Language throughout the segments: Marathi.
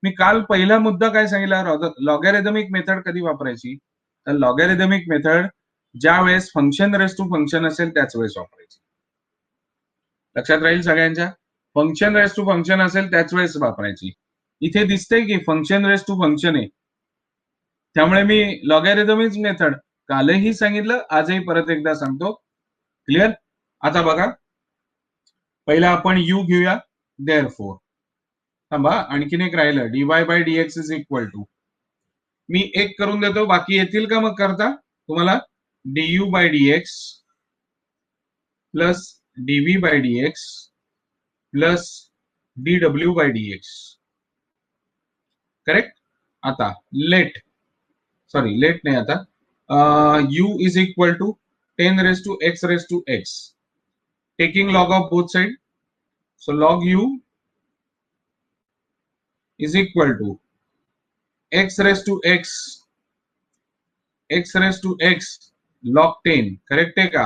मी काल पहिला मुद्दा काय सांगितला, लॉगॅरिथमिक मेथड कधी वापरायची, तर लॉगॅरिथमिक मेथड ज्या वेळेस फंक्शन रेस टू फंक्शन असेल त्याच वेळेस वापरायची. लक्षात राहील सगळ्यांच्या, फंक्शन रेस टू फंक्शन असेल त्याच वेळेस वापरायची. इथे दिसतंय की फंक्शन रेस टू फंक्शन आहे, त्यामुळे मी लॉगॅरिथमिक मेथड कालही सांगितलं, आजही परत एकदा सांगतो. क्लिअर? आता बघा, पहिला आपण यू घेऊया. देअरफोर थांबा, आणखीन एक राहिलं, dy by dx is equal to, मी एक करून देतो, बाकी येतील का मग करता तुम्हाला, du by dx plus dv by dx plus डीडब्ल्यू बाय डीएक्स. करेक्ट? आता लेट नाही, आता u is equal to 10 raise to x, taking log of both side, so log u is equal to x raise to x log 10. Correct आहे का?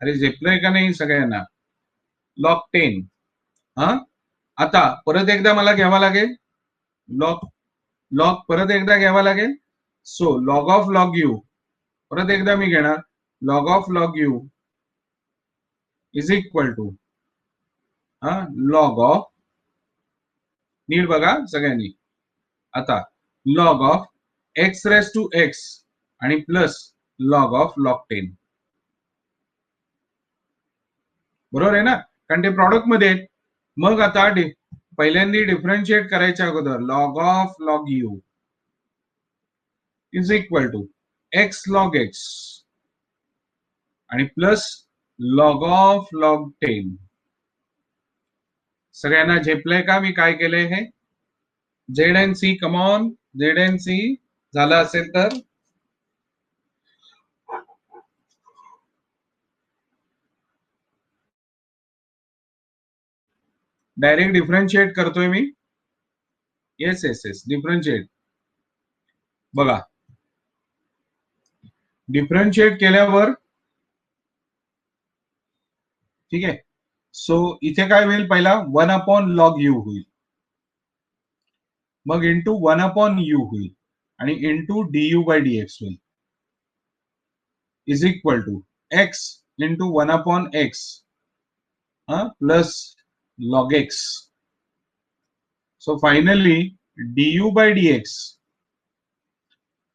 अरे झेपलंय का नाही सगळ्यांना? लॉग 10. हा, आता परत एकदा मला घ्यावा लागेल लॉग परत एकदा घ्यावा लागेल. So log of log u परत एकदा मी घेणार, log of log u is equal to log of, नीट बघा सगळ्यांनी, आता log of x raise to x आणि प्लस लॉग ऑफ लॉग 10. बरोबर आहे ना, कारण ते प्रॉडक्ट मध्ये. मग आता पहिल्यांदा डिफरन्शिएट करायच्या अगोदर log of log u is equal to x log x आणि प्लस लॉग ऑफ लॉग 10. सगळ्यांना झेपलंय का मी काय केलंय हे? Z N C, come on Z N C झालं असेल तर डायरेक्ट डिफरन्शिएट करतोय मी. Yes differentiate. बघा, डिफरन्शिएट केल्यावर ठीक आहे. सो इथे काय होईल, पहिला 1 अपॉन लॉग यू होईल, मग इंटू 1 अपॉन यू होईल आणि इंटू डीयू बाय डीएक्स होईल, is equal to x into 1 upon x plus log x. So finally du by dx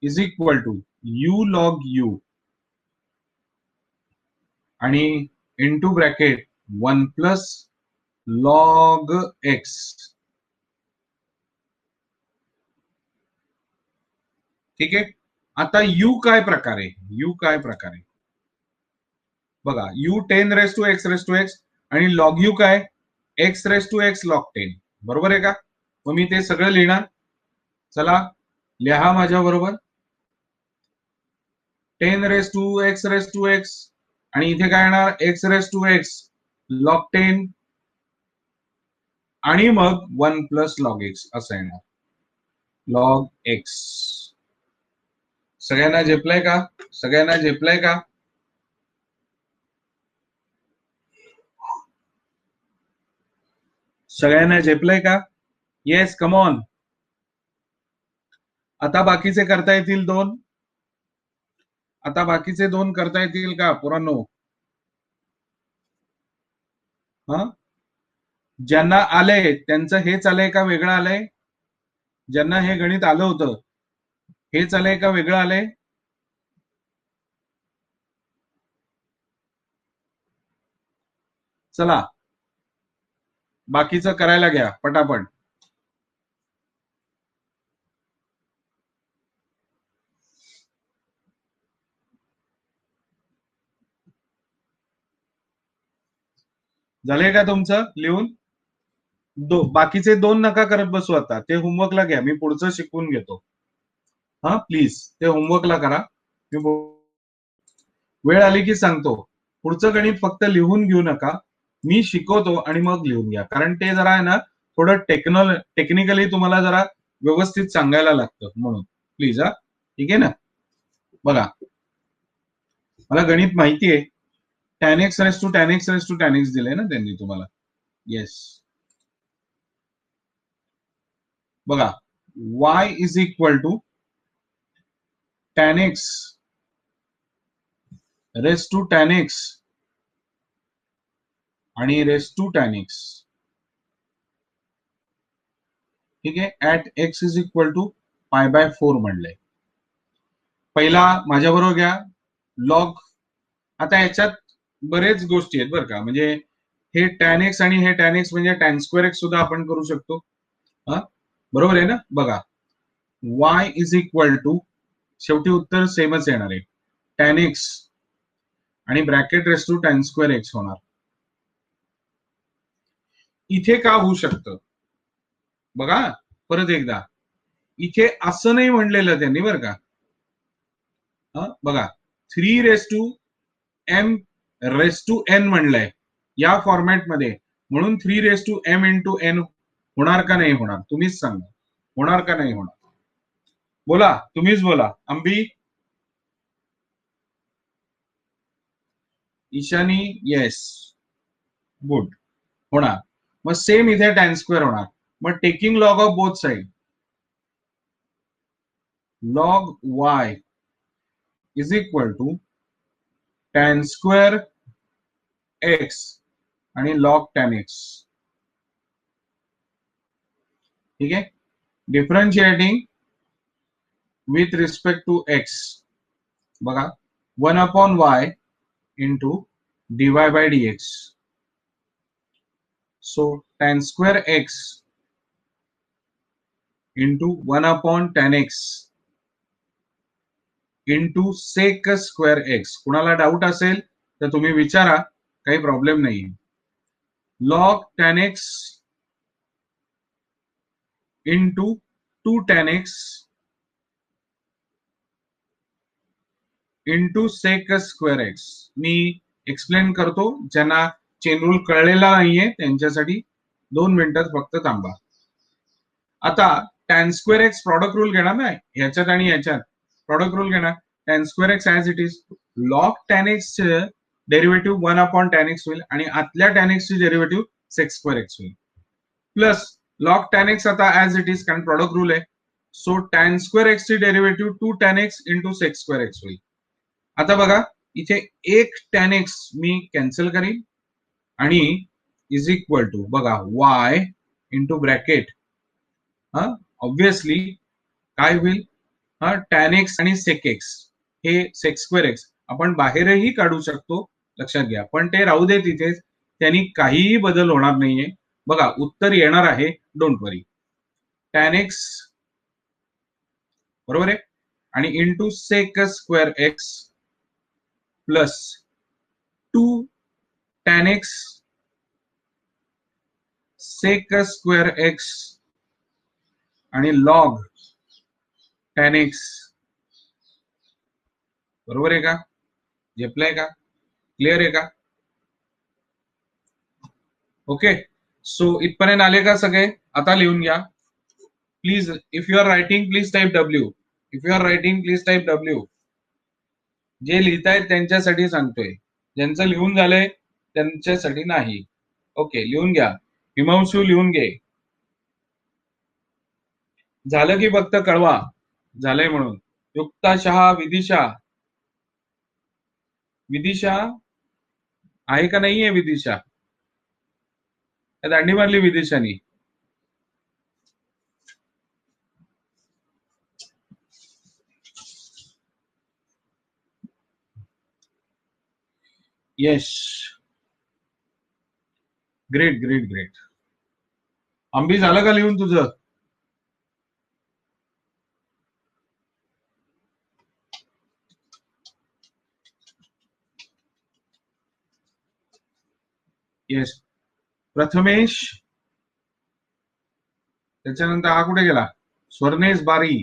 is equal to u log u आणि into bracket 1 plus log x. ठीक आहे. आता यू काय प्रकारे, बघा, यू 10 रेस टू एक्स आणि लॉग यू काय, x raise to x log 10. बरोबर आहे का? मग मी ते सगळं लिहिणार. चला लिहा माझ्या बरोबर, 10 रेस टू एक्स आणि इथे काय येणार, x raise to x log 10 आणि मग 1 प्लस लॉग एक्स असं येणार, लॉग एक्स. सगळ्यांना झेपलंय का? सगळ्यांना झेपलंय का? Yes, come on. आता बाकीचे करता येतील दोन, करता येतील का पोरांनो? ज्यांना आलंय त्यांचं हेच आलंय का वेगळं आलंय? ज्यांना हे गणित आलं होतं हेच आलंय का वेगळं आलंय? चला बाकीचं करायला घ्या पटापट. झालंय का तुमचं लिहून? बाकीचे दोन नका करत बसू, आता ते होमवर्कला घ्या, मी पुढचं शिकवून घेतो. प्लीज ते होमवर्कला करा, मी वेळ आली की सांगतो. पुढचं गणित फक्त लिहून घेऊ नका, मी शिकवतो आणि मग लिहून घ्या, कारण ते जरा आहे ना थोडं टेक्निकली तुम्हाला जरा व्यवस्थित सांगायला लागतं, म्हणून प्लीज. ठीक आहे ना? बघा, मला गणित माहिती आहे, tan x raise to tan x दिलंय ना त्यांनी तुम्हाला. येस, बघा y is equal to tan x raise to tan x आणि रेस टू tan x. ठीक आहे, at x is equal to pi by 4 म्हणलंय. पहिला माझ्या बरोबर घ्या लॉग. आता याच्यात बरेच गोष्टी आहेत बरं का, म्हणजे हे tan x आणि हे tan x म्हणजे tan स्क्वेअर x सुद्धा आपण करू शकतो. बरोबर आहे ना. बघा y इज इक्वल टू, शेवटी उत्तर सेमच येणार आहे, tan x आणि bracket raise to tan square x होणार. इथे का होऊ शकतं बघा परत एकदा, इथे असं नाही म्हणलेलं त्यांनी बरं का. बघा 3 raise to m raise to n म्हणलंय या फॉर्मॅटमध्ये, म्हणून 3 raise to m into n होणार का नाही होणार, तुम्हीच सांगा, होणार का नाही होणार. बोला, तुम्हीच बोला. अंबी, ईशानी, येस, गुड, होणार. मग सेम इथे tan स्क्वेअर होणार. मग taking log of both side, log y is equal to tan square x आणि log tan x. ठीक आहे, differentiating with respect to x. बघा 1 upon y into dy by dx. सो tan square x into 1 upon tan x into sec square x. कुणाला डाऊट असेल तर तुम्ही विचारा, काही प्रॉब्लेम नाही. लॉग tan x into 2 tan x into sec square x. मी एक्सप्लेन करतो, ज्यांना चेन रूल कळलेला नाहीये त्यांच्यासाठी 2 मिनिटात फक्त थांबा. आता tan square x product rule घेणार ना, ह्याच्यात आणि ह्याच्यात प्रॉडक्ट रूल घेणार. tan square x as it is, log tan x derivative 1 upon tan x होईल आणि आतल्या tan एक्स ची डेरिव्हेटिव्ह सेक स्क्वेअर एक्स होईल, प्लस लॉग tan एक्स आता ऍज इट इज, कारण प्रॉडक्ट रूल आहे. सो tan स्क्वेअर एक्स ची डेरिव्हेटिव्ह 2 tan एक्स इंटू सेक स्क्वेअर एक्स होईल. आता बघा इथे एक tan x मी कॅन्सल करीन आणि इज इक्वल टू बघा y इंटू ब्रॅकेट, ऑब्विसली काय होईल, tan x आणि sec x, हे sec स्क्वेअर x आपण बाहेरही काढू शकतो, लक्षात घ्या, पण ते राहू दे तिथेच, त्यांनी काहीही बदल होणार नाहीये. बघा उत्तर येणार आहे, डोंट वरी, tan x बरोबर आहे आणि into sec square x plus 2 tan x sec square x आणि लॉग tan x. बरोबर आहे का, झेपलंय का, क्लिअर आहे का. ओके, सो इथपर्यंत आले का सगळे. आता लिहून घ्या please. If you are writing please type W. If you are writing please type W. जे लिहितायत त्यांच्यासाठी सांगतोय, ज्यांचं लिहून झालंय त्यांच्यासाठी नाही. ओके, लिहून घ्या. हिमांशू लिहून घे. झालं की फक्त कळवा झालंय म्हणून. युक्ता शहा, विदिशा, विदिशा आहे का नाहीये, विदिशा दांडी मारली विदिशानी. Yes, great great great. Ambi झालं का लिहून तुझं. येस, प्रथमेश, त्याच्यानंतर हा कुठे गेला, स्वर्णेश बारी.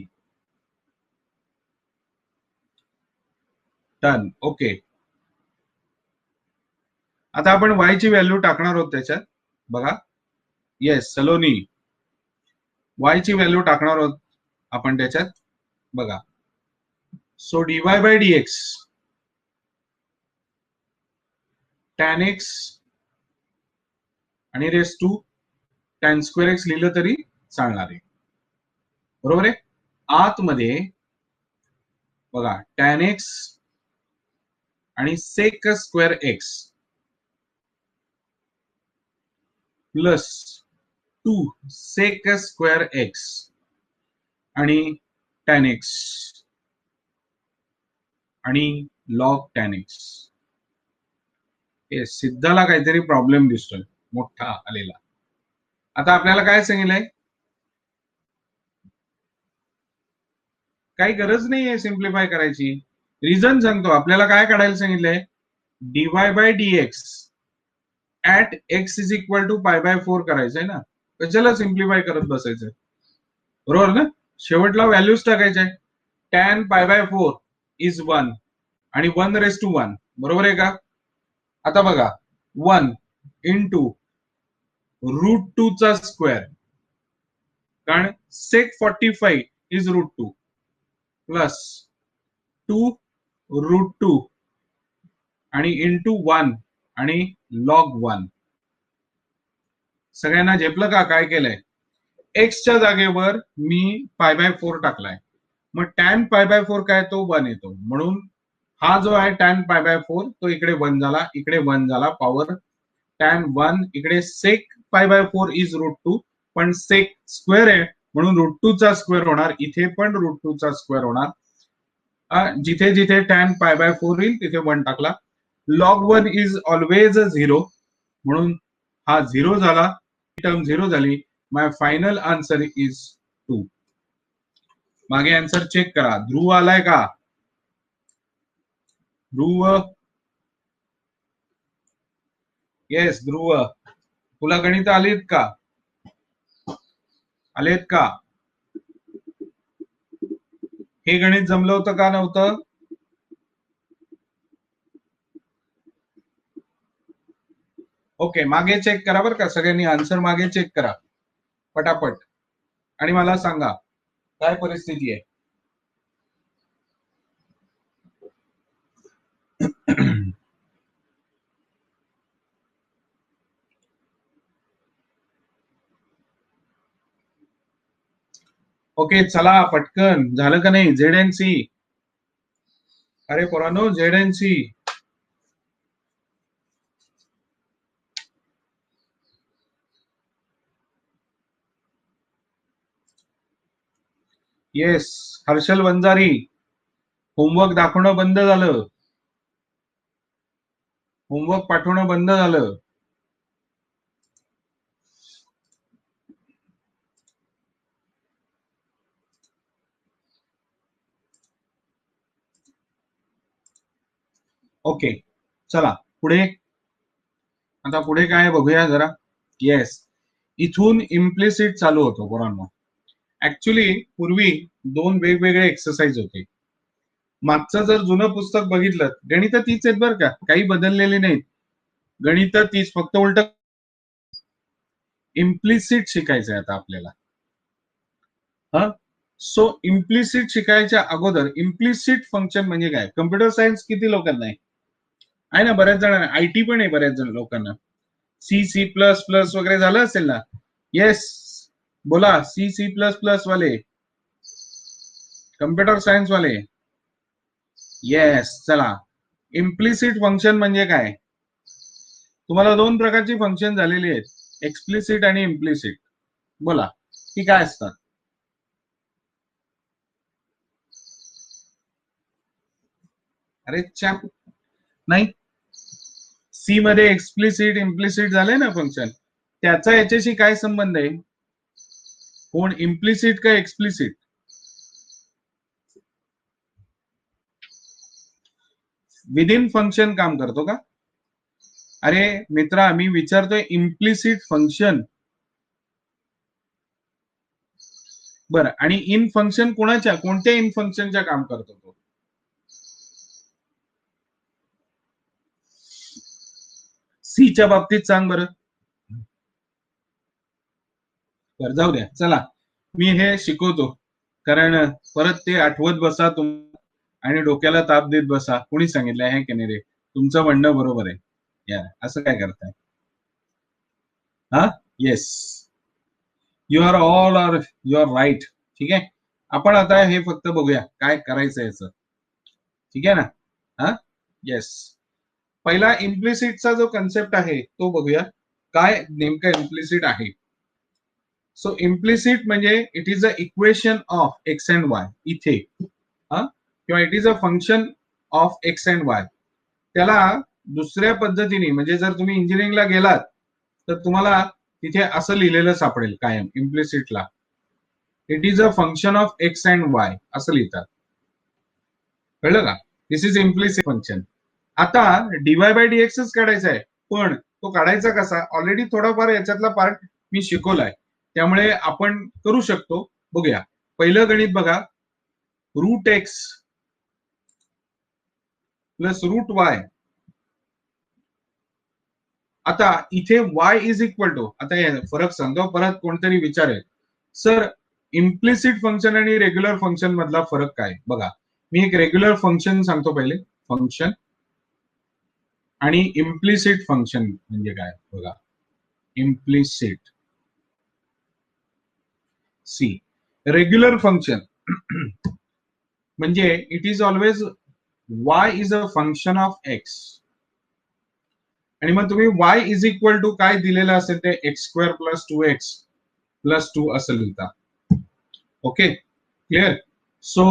Done, okay. आता आपण y ची व्हॅल्यू टाकणार आहोत त्याच्यात. बघा, येस सलोनी, y ची व्हॅल्यू टाकणार आहोत आपण त्याच्यात. बघा, so dy by dx tan x आणि raise to tan square x लिहिलं तरी चालणार आहे. बरोबर आहे. आतमध्ये बघा tan x आणि sec square x plus 2 sec square x आणि tan x आणि log tan x. हे सिद्धाला काहीतरी प्रॉब्लेम दिसतोय मोठा आलेला. आता आपल्याला काय सांगितलंय, काही गरज नाहीये सिम्प्लिफाय करायची. रिझन सांगतो, आपल्याला काय काढायला सांगितलंय, dy by dx at x is equal to pi by 4 करायचंय ना, कशाला सिम्प्लिफाय करत बसायचं, बरोबर ना. शेवटला व्हॅल्यूज टाकायच्या. tan पाय बाय 4 इज 1 आणि 1 बरोबर आहे का. आता बघा 1 इंटू √2 चा स्क्वेअर, कारण sec 45 इज √2 प्लस 2 √2 आणि इंटू 1 आणि log 1. सगळ्यांना झेपलं का काय केलंय. एक्सच्या जागेवर मी पाय बाय 4 टाकलाय, मग tan पाय बाय 4 काय, तो 1 येतो. म्हणून हा जो आहे tan पाय बाय 4 तो इकडे 1 झाला, इकडे 1 झाला, पॉवर tan 1 इकडे sec पाय बाय 4 इज √2, पण sec स्क्वेअर आहे म्हणून √2 चा स्क्वेअर होणार, इथे पण √2 चा स्क्वेअर होणार. जिथे जिथे tan पाय बाय 4 येईल तिथे 1 टाकला. log 1 इज ऑलवेज 0 म्हणून हा 0 झाला, टर्म 0 झाली. माय फायनल आन्सर इज 2. मागे आन्सर चेक करा, ध्रुव आलाय का, ध्रुव. येस ध्रुव, तुला गणित आलेत का, आलेत का, हे गणित जमलं होतं का नव्हतं. ओके, मागे चेक करा बरं का सगळ्यांनी, आन्सर मागे चेक करा पटापट आणि मला सांगा काय परिस्थिती आहे. ओके चला पटकन, झालं का नाही. ZNC, अरे पोरांनो ZNC. Yes Harshal Vanjari, homework दाखवणं बंद झालं, होमवर्क पाठवणं बंद झालं. ओके चला पुढे, आता पुढे काय बघूया जरा. येस, इथून इम्प्लिसिट चालू होतो पोरांनो. ऍक्च्युली पूर्वी 2 वेगवेगळे एक्सरसाइज होते. मागचं जर जुनं पुस्तक बघितलं, गणित तीच आहेत बरं का, काही बदललेले नाहीत, गणित तीच, फक्त उलट इम्प्लिसिट शिकायचंय आता आपल्याला. हा, सो इम्प्लिसिट शिकायच्या अगोदर इम्प्लिसिट फंक्शन म्हणजे काय, कम्प्युटर सायन्स किती लोकांना आहे ना, बऱ्याच जणांना, आयटी पण आहे बऱ्याच जण लोकांना. C++ वगैरे झालं असेल ना. येस बोला, C++ वाले, कम्प्युटर सायन्स वाले. येस चला, इम्प्लिसिट फंक्शन म्हणजे काय. तुम्हाला 2 प्रकारची फंक्शन झालेली आहेत, एक्सप्लिसिट आणि इम्प्लिसिट. बोला ती काय असतात. अरे चॅप नाही, सी मध्ये एक्सप्लिसिट इम्प्लिसिट झाले ना फंक्शन, त्याचा याच्याशी काय संबंध आहे. कोण इम्प्लिसिट का एक्सप्लिसिट. विदिन फंक्शन काम करतो का. अरे मित्रा मी विचारतोय इम्प्लिसिट फंक्शन, बरं, आणि इन फंक्शन कोणाच्या, कोणत्या इन फंक्शनच्या काम करतो तो. सीच्या बाबतीत सांग बरं. बरं जाऊ द्या, चला मी हे शिकवतो, कारण परत ते आठवत बसा तुम आणि डोक्याला ताप देत बसा. कोणी सांगितलं आहे की नाही रे, तुमचं म्हणणं बरोबर आहे यार, असं काय करताय. हा yes, you are all are, you are right. ठीक आहे. आपण आता हे फक्त बघूया काय करायचं याचं. ठीक आहे ना. हा, येस. पहिला इम्प्लिसिटचा जो कन्सेप्ट आहे तो बघूया, काय नेमकं इम्प्लिसिट आहे. सो इम्प्लिसिट म्हणजे it is a equation of x and Y इथे, किंवा it is a function of x and Y. त्याला दुसऱ्या पद्धतीने म्हणजे जर तुम्ही इंजिनिअरिंगला गेलात तर तुम्हाला तिथे असं लिहिलेलं सापडेल कायम इम्प्लिसिटला, it is a function of x and y असं लिहितात. कळलं का? This is implicit function. आता डीवाय बाय डीएक्सच काढायचा आहे, पण तो काढायचा कसा ऑलरेडी थोडाफार याच्यातला पार्ट मी शिकवलाय, त्यामुळे आपण करू शकतो. बघूया. पहिलं गणित बघा, root x plus root y. आता इथे y इज इक्वल टू, आता फरक सांगतो, परत कोणतरी विचारेल सर इम्प्लिसिट फंक्शन आणि रेग्युलर फंक्शन मधला फरक काय. बघा, मी एक रेग्युलर फंक्शन सांगतो पहिले, फंक्शन आणि इम्प्लिसिट फंक्शन म्हणजे काय बघा. इम्प्लिसिट, सी, रेग्युलर फंक्शन म्हणजे it is always y is a function of x, आणि मग तुम्ही y इज इक्वल टू काय दिलेलं असेल ते x square plus 2x plus 2 असं लिहिता. Okay, clear. सो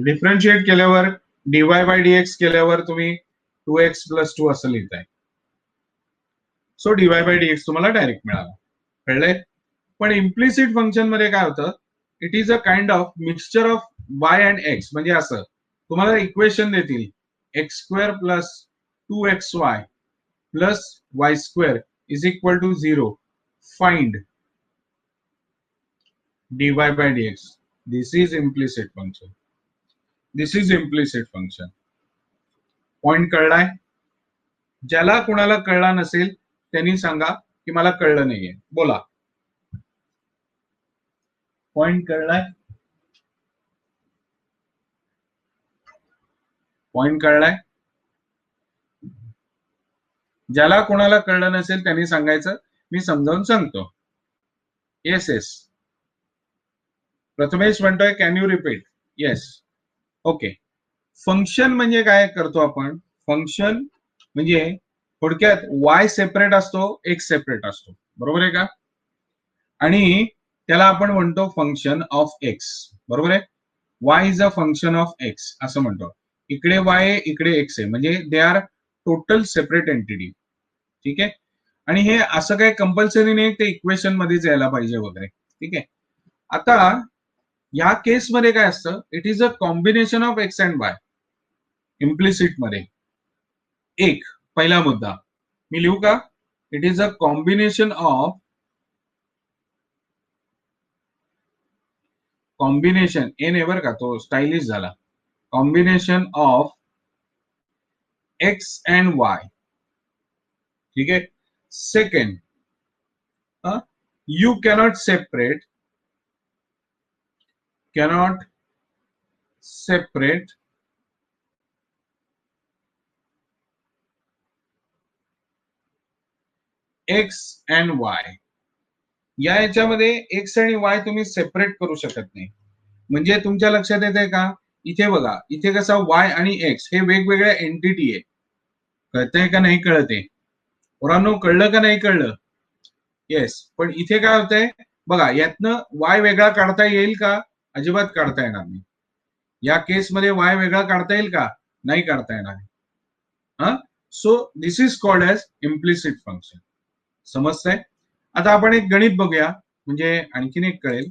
डिफरन्शिएट केल्यावर डीवाय बाय डीएक्स केल्यावर तुम्ही 2x प्लस 2 असं लिहिताय. सो डीवाय बाय डीएक्स तुम्हाला डायरेक्ट मिळाला. कळलंय? पण इम्प्लिसिट फंक्शन मध्ये काय होतं, it is a kind of mixture of y and x. म्हणजे असं तुम्हाला इक्वेशन देतील, x square plus 2xy plus y square is equal to 0. Find dy by dx. This is implicit function. This is implicit function. Point कळलाय? ज्याला कुणाला कळला नसेल त्यांनी सांगा की मला कळलं नाहीये. बोला, पॉइंट कळलाय? पॉइंट कळलाय? ज्याला कुणाला कळलं नसेल त्यांनी सांगायचं, मी समजावून सांगतो. येस येस, प्रथमेश म्हणतोय can you repeat. Yes, okay. Function म्हणजे काय करतो आपण, फंक्शन म्हणजे थोडक्यात वाय सेपरेट असतो, एक्स सेपरेट असतो, बरोबर आहे का? आणि त्याला आपण म्हणतो फंक्शन ऑफ एक्स, बरोबर आहे. Y is a function of x असं म्हणतो. इकडे वाय आहे, इकडे एक्स आहे, म्हणजे they are total separate entity. ठीक आहे. आणि हे असं काही कंपल्सरी नाही ते इक्वेशन मध्येच यायला पाहिजे वगैरे. ठीक आहे. आता या केसमध्ये काय असतं, it is a combination of x and Y. Implicit मध्ये एक पहिला मुद्दा मी लिहू का, it is a combination of, combination A never का तो स्टाइलिश झाला, combination of x and Y. ठीक आहे. Second, you cannot separate x and Y. याच्यामध्ये एक्स आणि वाय तुम्ही सेपरेट करू शकत नाही. म्हणजे तुमच्या लक्षात येत आहे का, इथे बघा, इथे कसा वाय आणि एक्स हे वेगवेगळ्या एंटिटी आहे. कळतंय का नाही कळते? पोरांनो कळलं का नाही कळलं? येस. पण इथे काय होतंय बघा, यातनं वाय वेगळा काढता येईल का? अजिबात काढता येणार नाही. या केसमध्ये वाय वेगळा काढता येईल का? नाही काढता येणार. हा, so this is called as implicit function. समजतंय? आता आपण एक गणित बघूया, म्हणजे आणखीन एक कळेल.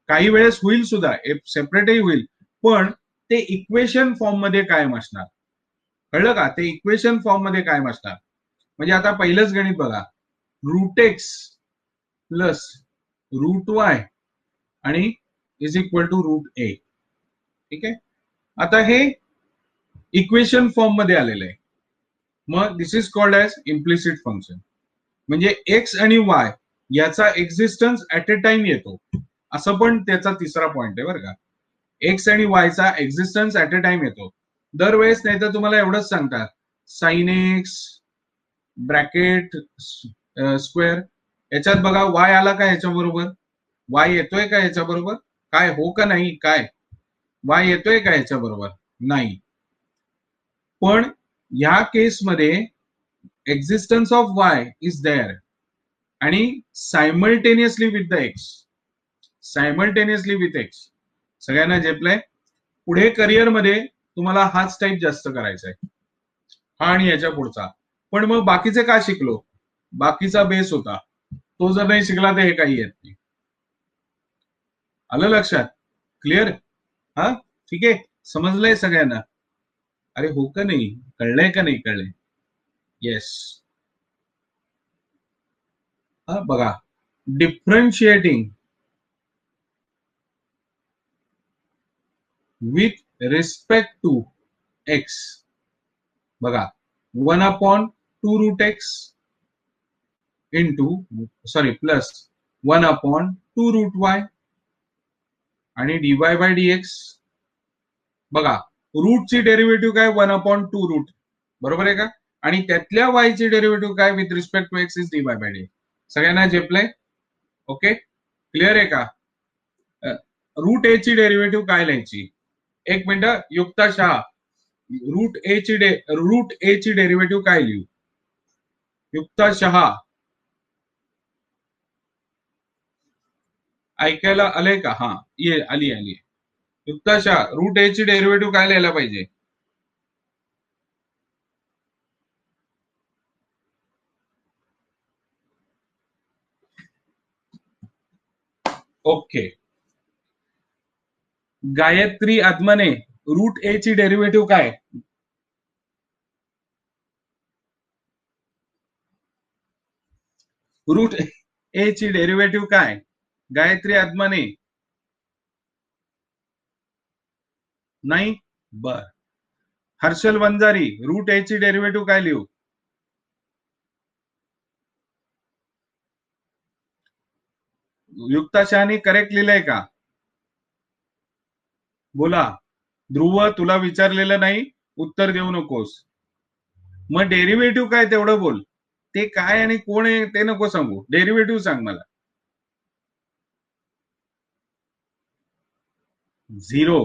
काही वेळेस होईल सुद्धा, सेपरेटही होईल, पण ते इक्वेशन फॉर्म मध्ये कायम असणार. कळलं का? ते इक्वेशन फॉर्म मध्ये कायम असणार. म्हणजे आता पहिलंच गणित बघा, root x plus root y आणि is equal to root a. ठीक आहे. आता हे इक्वेशन फॉर्म मध्ये आलेलं आहे. मग this is called as implicit function. म्हणजे एक्स आणि वाय याचा एक्झिस्टन्स ऍट अ टाइम येतो, असं पण त्याचा तिसरा पॉइंट आहे बरं का. एक्स आणि वायचा एक्झिस्टन्स ऍट अ टाइम येतो दरवेळेस. नाही तर तुम्हाला एवढंच सांगतात, साइन एक्स ब्रॅकेट स्क्वेअर, याच्यात बघा वाय आला का ह्याच्या बरोबर, वाय येतोय का ह्याच्या बरोबर? काय हो का नाही? काय वाय येतोय का ह्याच्या बरोबर? नाही. पण ह्या केसमध्ये existence of y is there आणि simultaneously with the x. Simultaneously with x. सगळ्यांना झेपलंय? पुढे करिअरमध्ये तुम्हाला हाच टाईप जास्त करायचा आहे, हा आणि याच्या पुढचा. पण मग बाकीचे का शिकलो? बाकीचा बेस होता, तो जर नाही शिकला तर हे काही येत नाही. आलं लक्षात? क्लिअर? हा, ठीक आहे, समजलंय सगळ्यांना? अरे हो का नाही? कळलंय का नाही कळलंय? येस. हा बघा, differentiating with respect to x. बघा, 1/2√x into, sorry, plus 1/2√y आणि dy/dx. बघा, रूटची डेरिव्हेटिव्ह काय? 1/2√, बरोबर आहे का? आणि त्यातल्या y ची डेरिव्हेटिव्ह काय with respect to x is dy/dx. सगळ्यांना झेपलंय? ओके, क्लिअर आहे का? रूट ए ची डेरिव्हेटिव्ह काय लिहायची? एक मिनिट, युक्ताशा, रूट ए ची डेरिव्हेटिव्ह काय लिहू? युक्ताशहा, ऐकायला आलंय का? हा, ये, आली आली. युक्ताशा, रूट ए ची डेरिव्हेटिव्ह काय लिहायला पाहिजे? ओके. गायत्री आत्मने, रूट ए ची डेरिव्हेटिव्ह काय? रूट ए ची डेरिव्हेटिव्ह काय? गायत्री आत्मने, नाही? बर. हर्षल वंजारी, रूट ए ची डेरिव्हेटिव्ह काय लिहू? युक्ताशाने करेक्ट लिहिलंय का? बोला. ध्रुव, तुला विचारलेलं नाही, उत्तर देऊ नकोस. मग डेरिव्हेटिव्ह काय तेवढं बोल. ते काय आणि कोण आहे ते नको सांगू, डेरिव्हेटिव्ह सांग मला. झिरो.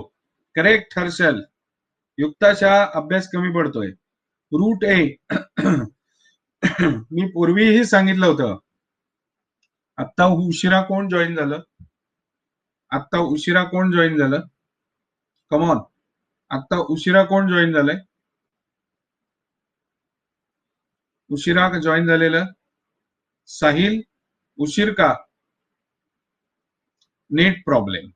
करेक्ट हर्षल. युक्ताशा अभ्यास कमी पडतोय. रूट ए मी पूर्वीही सांगितलं होतं. आता उशिरा कोण जॉईन झालं? आता उशिरा कोण जॉईन झालं? कमॉन, आता उशिरा कोण जॉईन झालंय? उशिरा जॉईन झालेलं साहिल. उशीर का? Net problem.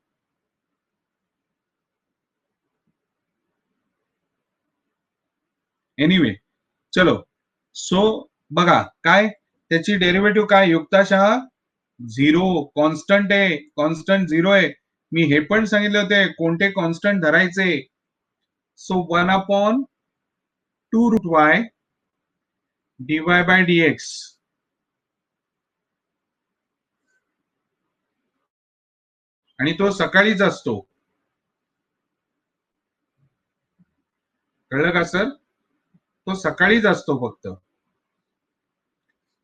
एनिवे, चलो. सो बघा, काय त्याची डेरिव्हेटिव्ह काय? युक्ताशहा, झिरो. कॉन्स्टंट आहे, कॉन्स्टंट झिरो आहे. मी हे पण सांगितले होते कोणते कॉन्स्टंट धरायचे. So 1/2√y dy/dx. आणि तो सकाळीच असतो. कळलं का सर? तो सकाळीच असतो फक्त.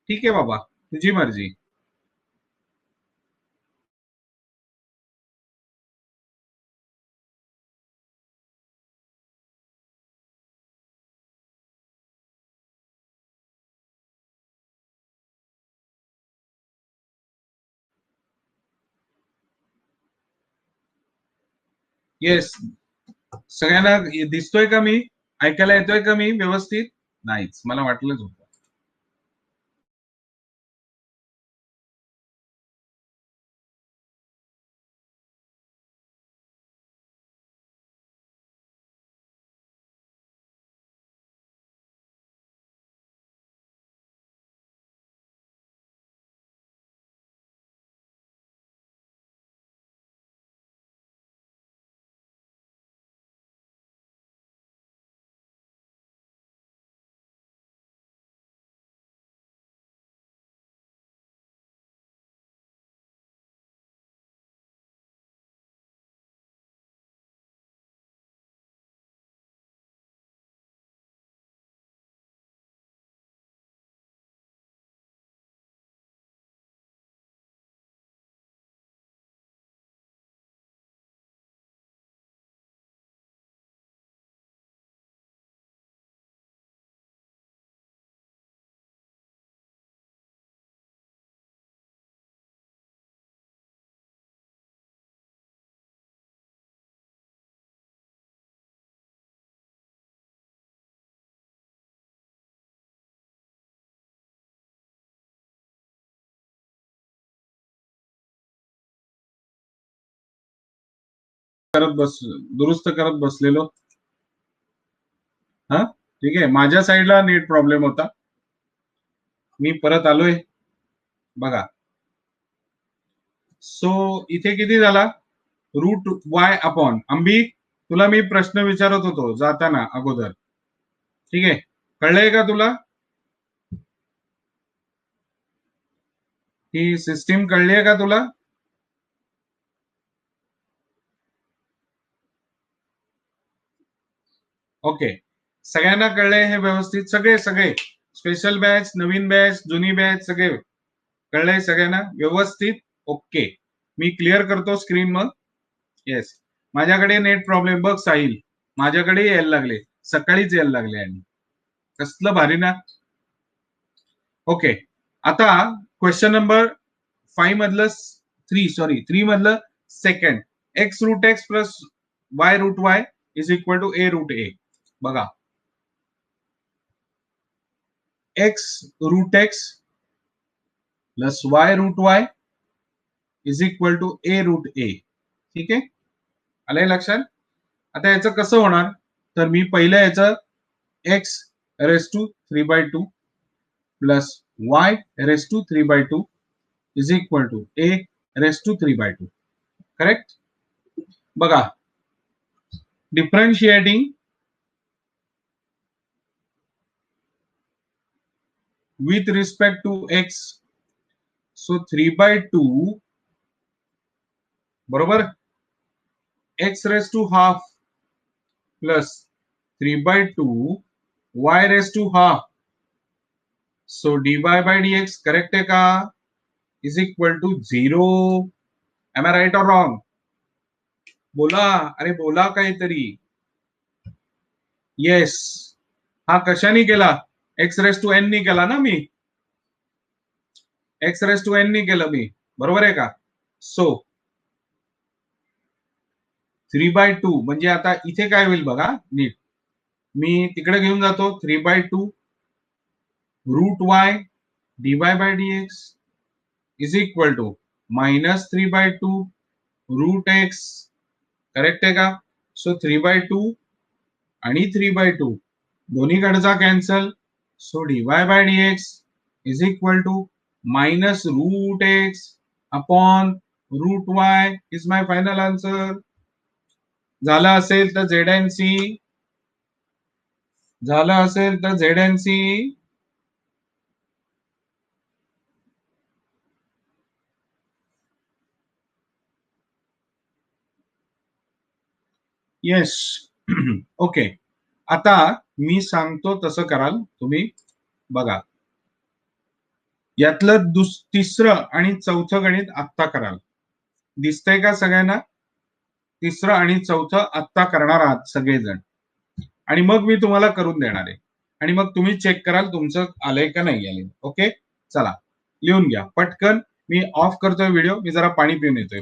ठीक आहे बाबा, तुझी मर्जी. येस. सगळ्यांना दिसतोय का मी? ऐकायला येतोय का मी व्यवस्थित? नाहीच, मला वाटलंच होतं. दुरुस्त करत बसलेलो. हा ठीक आहे, माझ्या साईडला नेट प्रॉब्लेम होता. मी परत आलोय बघा. सो इथे किती झाला, रूट वाय अपॉन अंबी. तुला मी प्रश्न विचारत होतो जाताना अगोदर, ठीक आहे, कळलंय का तुला? ही सिस्टीम कळली आहे का तुला? ओके, सगळ्यांना कळलंय हे व्यवस्थित? सगळे सगळे स्पेशल बॅच, नवीन बॅच, जुनी बॅच, सगळे कळलंय सगळ्यांना व्यवस्थित? ओके, मी क्लिअर करतो स्क्रीन मग. येस, माझ्याकडे नेट प्रॉब्लेम बघ साहिल, माझ्याकडे यायला लागले, सकाळीच यायला लागले आणि कसलं भारी ना. ओके, आता क्वेश्चन नंबर 5 मधलं 3 मधलं second, x root x plus y root y is equal to a root a. बघा, x root x plus y root y is equal to a root a. ठीक आहे, आलंय लक्षात? आता याचं कसं होणार, तर मी पहिलं याचं x raise to 3/2 plus y raise to 3/2 is equal to a raise to 3/2. Correct? बघा, differentiating with respect to x, so 3/2 बरोबर x raised to half plus 3/2 y raised to half, so dy by dx correct आहे का, is equal to 0. Am I right or wrong? बोला, अरे बोला काहीतरी. येस, हा कशाने केला, एक्स रेस टू एन नी केला ना मी, एक्स रेस टू एन नी केलं मी, बरोबर आहे का? सो 3/2 म्हणजे आता इथे काय होईल बघा नीट, मी तिकडे घेऊन जातो 3/2 root y dy by dx is equal to -3/2 root x. Correct आहे का? सो 3/2 आणि 3/2 दोन्हीकडचा cancel, so dy by dx is equal to minus root x upon root y is my final answer. झालं असेल तर ZNC, झालं असेल तर ZNC. येस. ओके, आता मी सांगतो तसं कराल तुम्ही. बघा, यातलं तिसरं आणि चौथं गणित आत्ता कराल, दिसतंय का सगळ्यांना? तिसरं आणि चौथं आत्ता करणार आहात सगळेजण, आणि मग मी तुम्हाला करून देणार आहे, आणि मग तुम्ही चेक कराल तुमचं आलंय का नाही आलंय. ओके, चला लिहून घ्या पटकन. मी ऑफ करतोय व्हिडिओ, मी जरा पाणी पिऊन येतोय.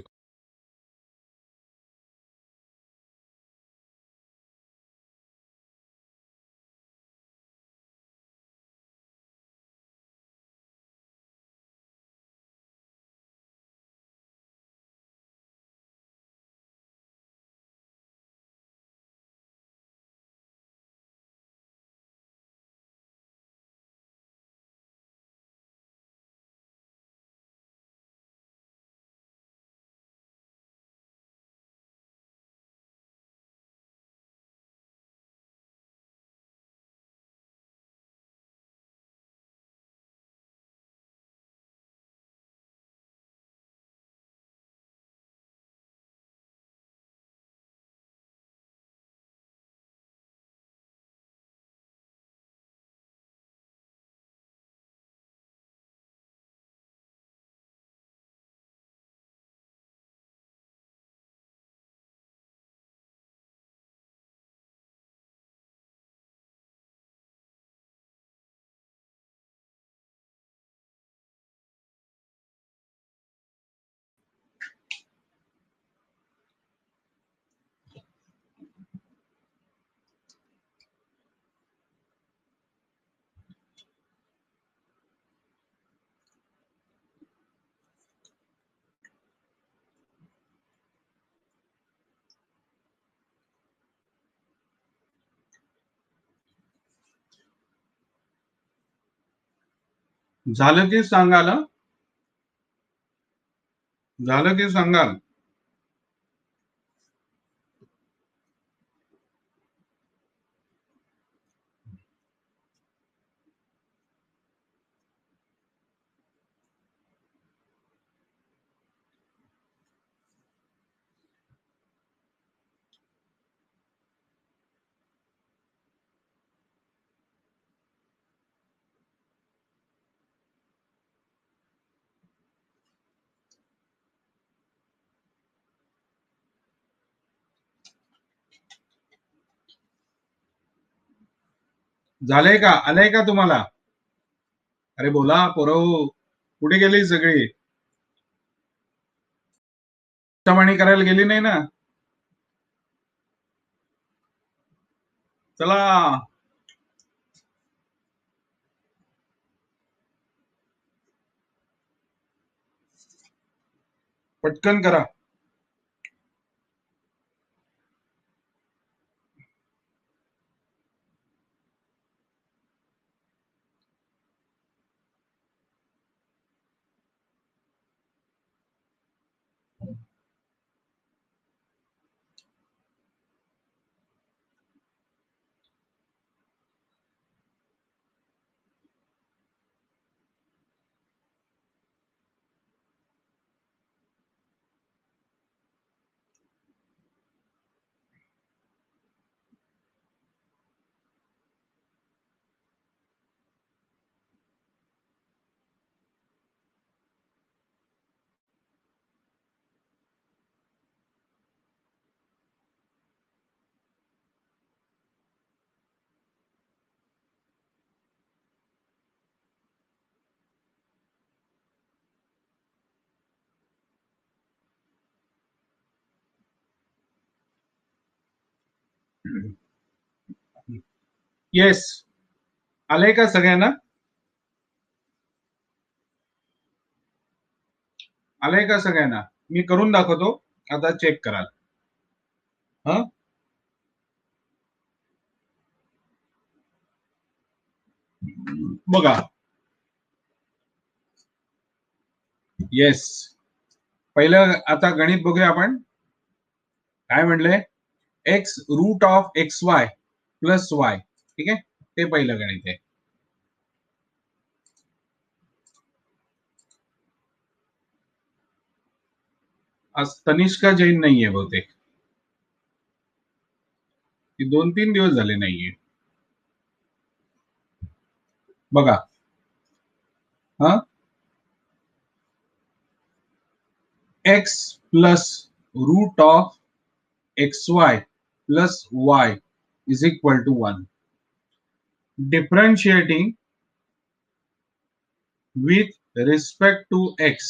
झालं की सांगाल हं? झालं की सांगाल. झालंय का? आलंय का तुम्हाला? अरे बोला पोरं, कुठे गेली सगळी? चमाणी करायला गेली नाही ना? चला पटकन करा. येस, आलंय का सगळ्यांना? आलंय का सगळ्यांना? मी करून दाखवतो, आता चेक कराल. हा, बघा. येस, पहिलं आता गणित बघूया आपण. काय म्हणलंय? X root of x y plus y. ठीक आहे, ते पहिलं गणित आहे. आज तनिष्का जैन नाहीये बहुतेक, ती 2-3 दिवस झाले नाहीये. बघा. हा, x plus root of x y plus y is equal to 1. Differentiating with respect to x.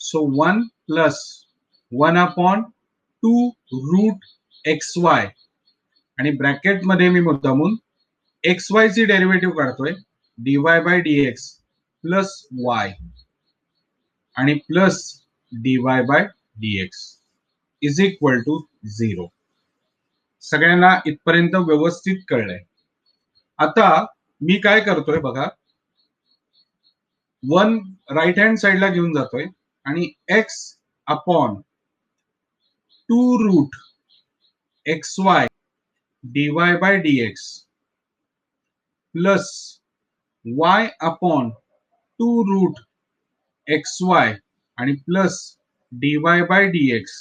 So 1 plus 1 upon 2 root xy, आणि ब्रॅकेट मध्ये मी मुद्दामून एक्स वाय ची डेरिव्हेटिव्ह काढतोय, dy by dx plus y आणि plus dy by dx is equal to 0. सगळ्यांना इथपर्यंत व्यवस्थित कळलंय? आता मी काय करतोय बघा, 1 राईट हँड साइडला घेऊन जातोय आणि x upon 2 root x y dy by dx plus y upon 2 root x y आणि plus dy by dx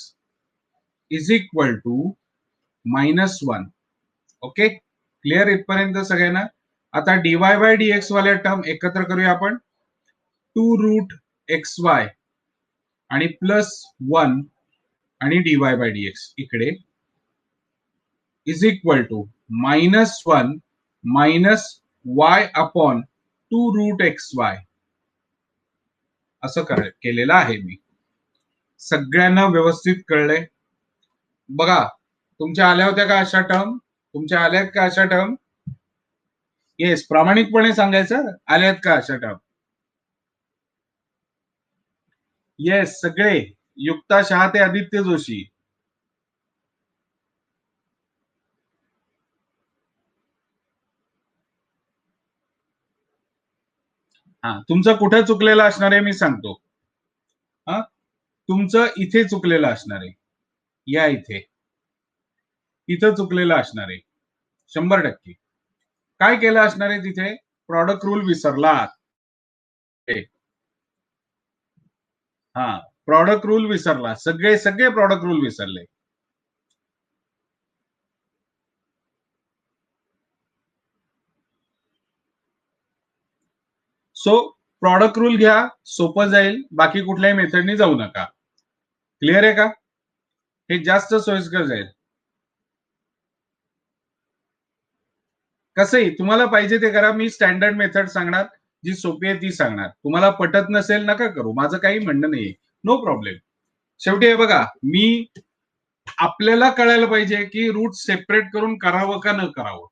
is equal to -1. Okay, clear इथपर्यंत सगळ्यांना? आता dy बाय dx वाल्या टर्म एकत्र करूया आपण. 2 रूट एक्स वाय आणि प्लस 1 आणि dy बाय dx इकडे is equal to -1 minus y upon 2 root x y. असं केलेलं आहे मी. सगळ्यांना व्यवस्थित कळलंय? बघा, तुमच्या आल्या होत्या का अशा टर्म? तुमच्या आल्यात का अशा टर्म? येस, प्रामाणिकपणे सांगायचं, आल्यात का अशा टर्म? येस, सगळे. युक्ता शहा ते आदित्य जोशी. तुमचं कुठं चुकलेलं असणार आहे मी सांगतो. हा, तुमचं इथे चुकलेलं असणार आहे, या इथं चुकलेलं असणार आहे 100%. काय केलं असणार आहे तिथे? प्रॉडक्ट रूल विसरलात. हा, प्रॉडक्ट रूल विसरला, सगळे सगळे प्रॉडक्ट रूल विसरले. सो प्रॉडक्ट रूल घ्या, सोपं जाईल. बाकी कुठल्याही मेथडनी जाऊ नका. क्लिअर आहे का? हे जास्त सोयीस्कर जाईल. कसंही तुम्हाला पाहिजे ते करा. मी स्टँडर्ड मेथड सांगणार, जी सोपी आहे ती सांगणार. तुम्हाला पटत नसेल नका करू, माझं काही म्हणणं नाहीये, नो प्रॉब्लेम. शेवटी हे बघा, मी आपल्याला कळायला पाहिजे की रूट सेपरेट करून करावं का न करावं.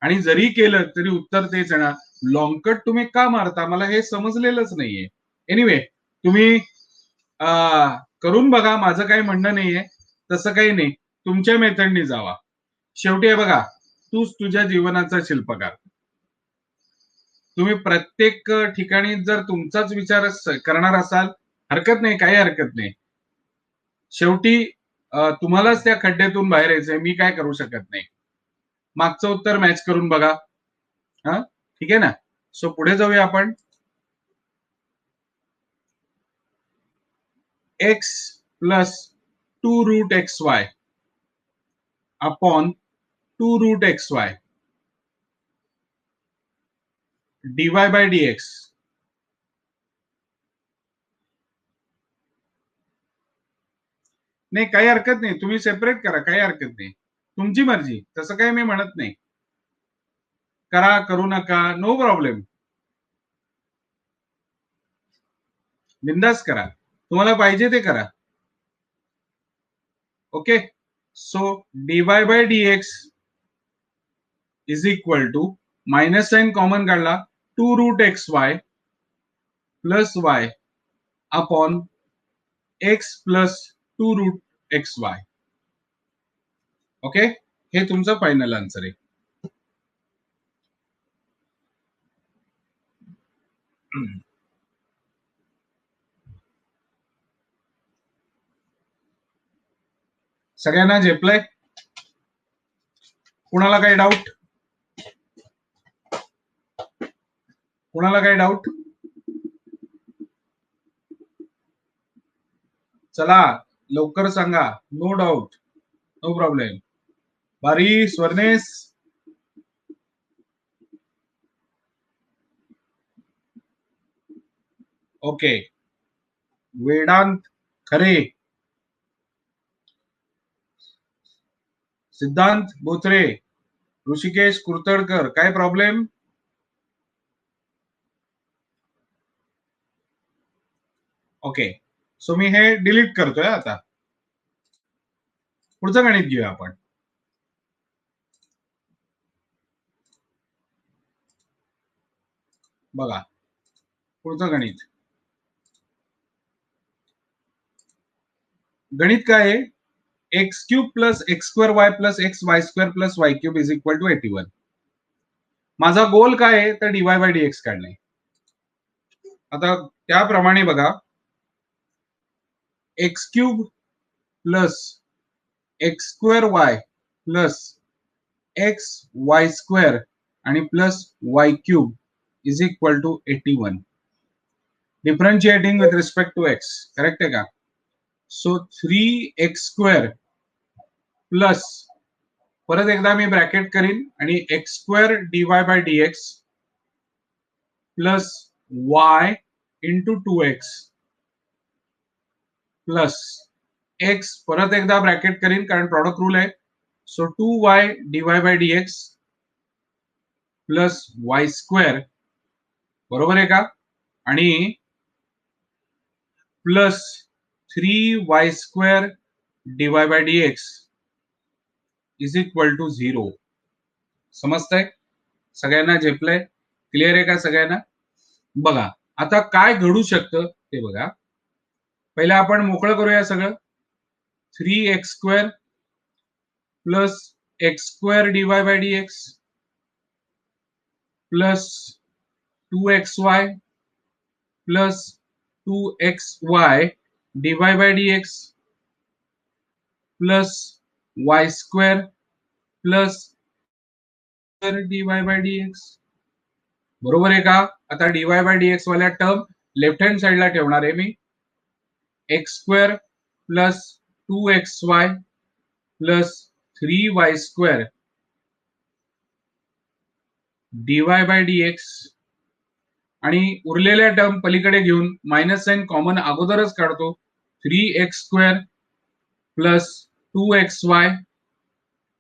आणि जरी केलं तरी उत्तर तेच येणार. लॉंग कट तुम्ही का मारता मला हे समजलेलंच नाहीये. एनिवे तुम्ही करून बघा, माझं काही म्हणणं नाहीये. तसं काही नाही, तुमच्या मेथडनी जावा. शेवटी हे बघा, तूच तुझ्या जीवनाचा शिल्पकार. तुम्ही प्रत्येक ठिकाणी जर तुमचाच विचार करणार असाल, हरकत नाही, काही हरकत नाही. शेवटी तुम्हालाच त्या खड्ड्यातून बाहेर यायचंय, मी काय करू शकत नाही. मागचं उत्तर मॅच करून बघा. हा, ठीक आहे ना? सो पुढे जाऊया आपण. X plus 2√xy upon 2√xy dy by dx. नाही, काही हरकत नाही, तुम्ही सेपरेट करा, काही हरकत नाही, तुमची मर्जी, तसं काही मी म्हणत नाही. करा, करू नका, नो प्रॉब्लेम, बिंदास करा, तुम्हाला पाहिजे ते करा. Okay. So dy by dx is equal to, minus sign common काढला, 2√xy plus y upon x plus 2√xy. Okay, हे तुमचं फायनल आन्सर आहे. सगळ्यांना झेपलंय? कुणाला काही डाऊट? कुणाला काही डाऊट? चला लवकर सांगा. No doubt, no problem. Bari Swarnesh, okay. Vedanta खरे, सिद्धांत बोत्रे, ऋषिकेश कुर्तडकर, काय प्रॉब्लेम? ओके. सो मी हे डिलीट करतोय. आता पुढचं गणित घेऊया आपण. बघा पुढचं गणित. गणित काय आहे? X cube plus x square y plus x y square plus y cube is equal to 81. माझा गोल काय आहे? तर डीवाय बाय डीएक्स काढणे. आता त्याप्रमाणे बघा, x cube plus x square y plus x y square आणि plus y cube is equal to 81. Differentiating with respect to x, correct आहे का? सो 3x स्क्वेअर प्लस, परत एकदा मी ब्रॅकेट करीन, आणि x square dy by dx plus y into 2x plus x, परत एकदा ब्रॅकेट करीन कारण प्रॉडक्ट रूल आहे. So 2y dy by dx plus y square, बरोबर आहे का? आणि plus 3y square dy by dx is equal to 0. समजतंय? सगळ्यांना झेपलंय? क्लिअर आहे का सगळ्यांना? बघा आता काय घडू शकतं ते बघा. पहिला आपण मोकळं करूया सगळं. 3x square plus x square dy by dx plus 2xy plus 2xy dy by dx plus y square plus dy by dx. बरोबर आहे का? आता dy by dx वाल्या टर्म लेफ्ट हँड साइडला ठेवणार आहे मी. x square plus 2xy plus 3y square dy by dx आणि उरलेल्या टर्म पलीकडे घेऊन मायनस साइन कॉमन अगोदरच काढतो. 3x square plus 2xy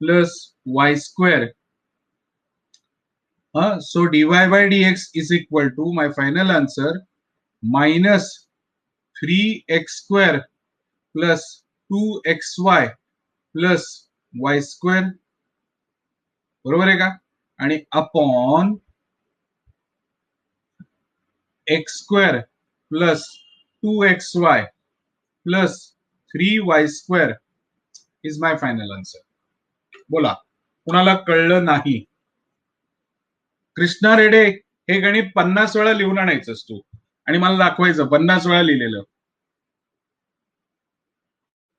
plus y square. So dy by dx is equal to my final answer minus 3x square plus 2xy plus y square. बरोबर आहे का? आणि upon x square plus 2xy plus 3y square is my final answer. बोला, कुणाला कळलं नाही? कृष्णा रेडे, हे गणित 50 वेळा लिहून आणायचंस तू आणि मला दाखवायचं 50 वेळा लिहिलेलं.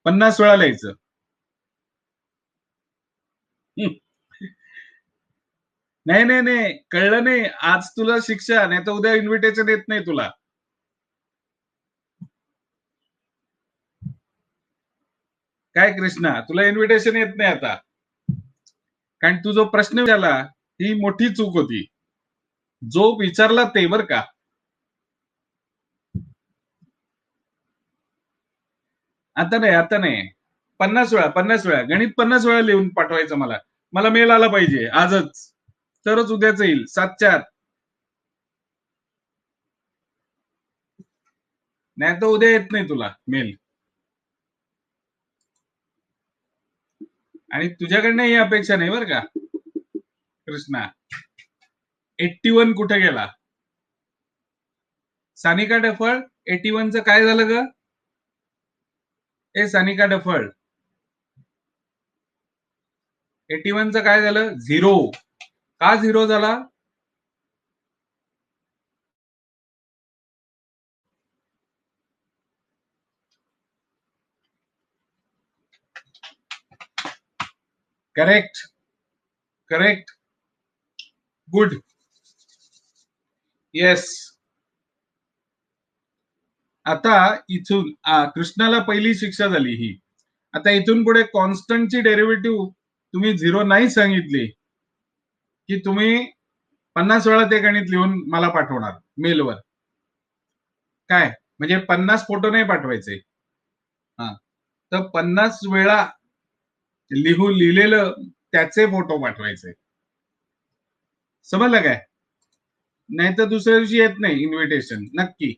50 वेळा लिहायचं. नाही नाही नाही, कळलं नाही. आज तुला शिक्षा, नाही तर उद्या इन्व्हिटेशन येत नाही तुला. काय कृष्णा, तुला इन्व्हिटेशन येत नाही आता, कारण तू जो प्रश्न विचारला ही मोठी चूक होती. जो विचारला ते बर का. आता नाही 50 वेळा गणित 50 वेळा लिहून पाठवायचं. मला मेल आला पाहिजे आजच, तरच उद्याच येईल 7च्या आत. नाही तर उद्या येत नाही तुला मेल. आणि तुझ्याकडनं ही अपेक्षा नाही बरं का कृष्णा. 81 कुठे गेला? सानिका डफळ, 81चं काय झालं ग? ए सानिका डफळ, 81चं काय झालं? 0. का 0 झाला? Correct correct, good, yes. आता इथून कृष्णाला पहिली शिक्षा झाली ही. आता इथून पुढे कॉन्स्टंटची डेरिव्हेटिव्ह तुम्ही 0 नाही सांगितली की तुम्ही 50 वेळा ते गणित लिहून मला पाठवणार मेलवर. काय म्हणजे 50 फोटो नाही पाठवायचे, हा, तर 50 वेळा लिहिलेलं त्याचे फोटो पाठवायचे. समजलं काय? नाही तर दुसऱ्या दिवशी येत नाही इन्व्हिटेशन नक्की.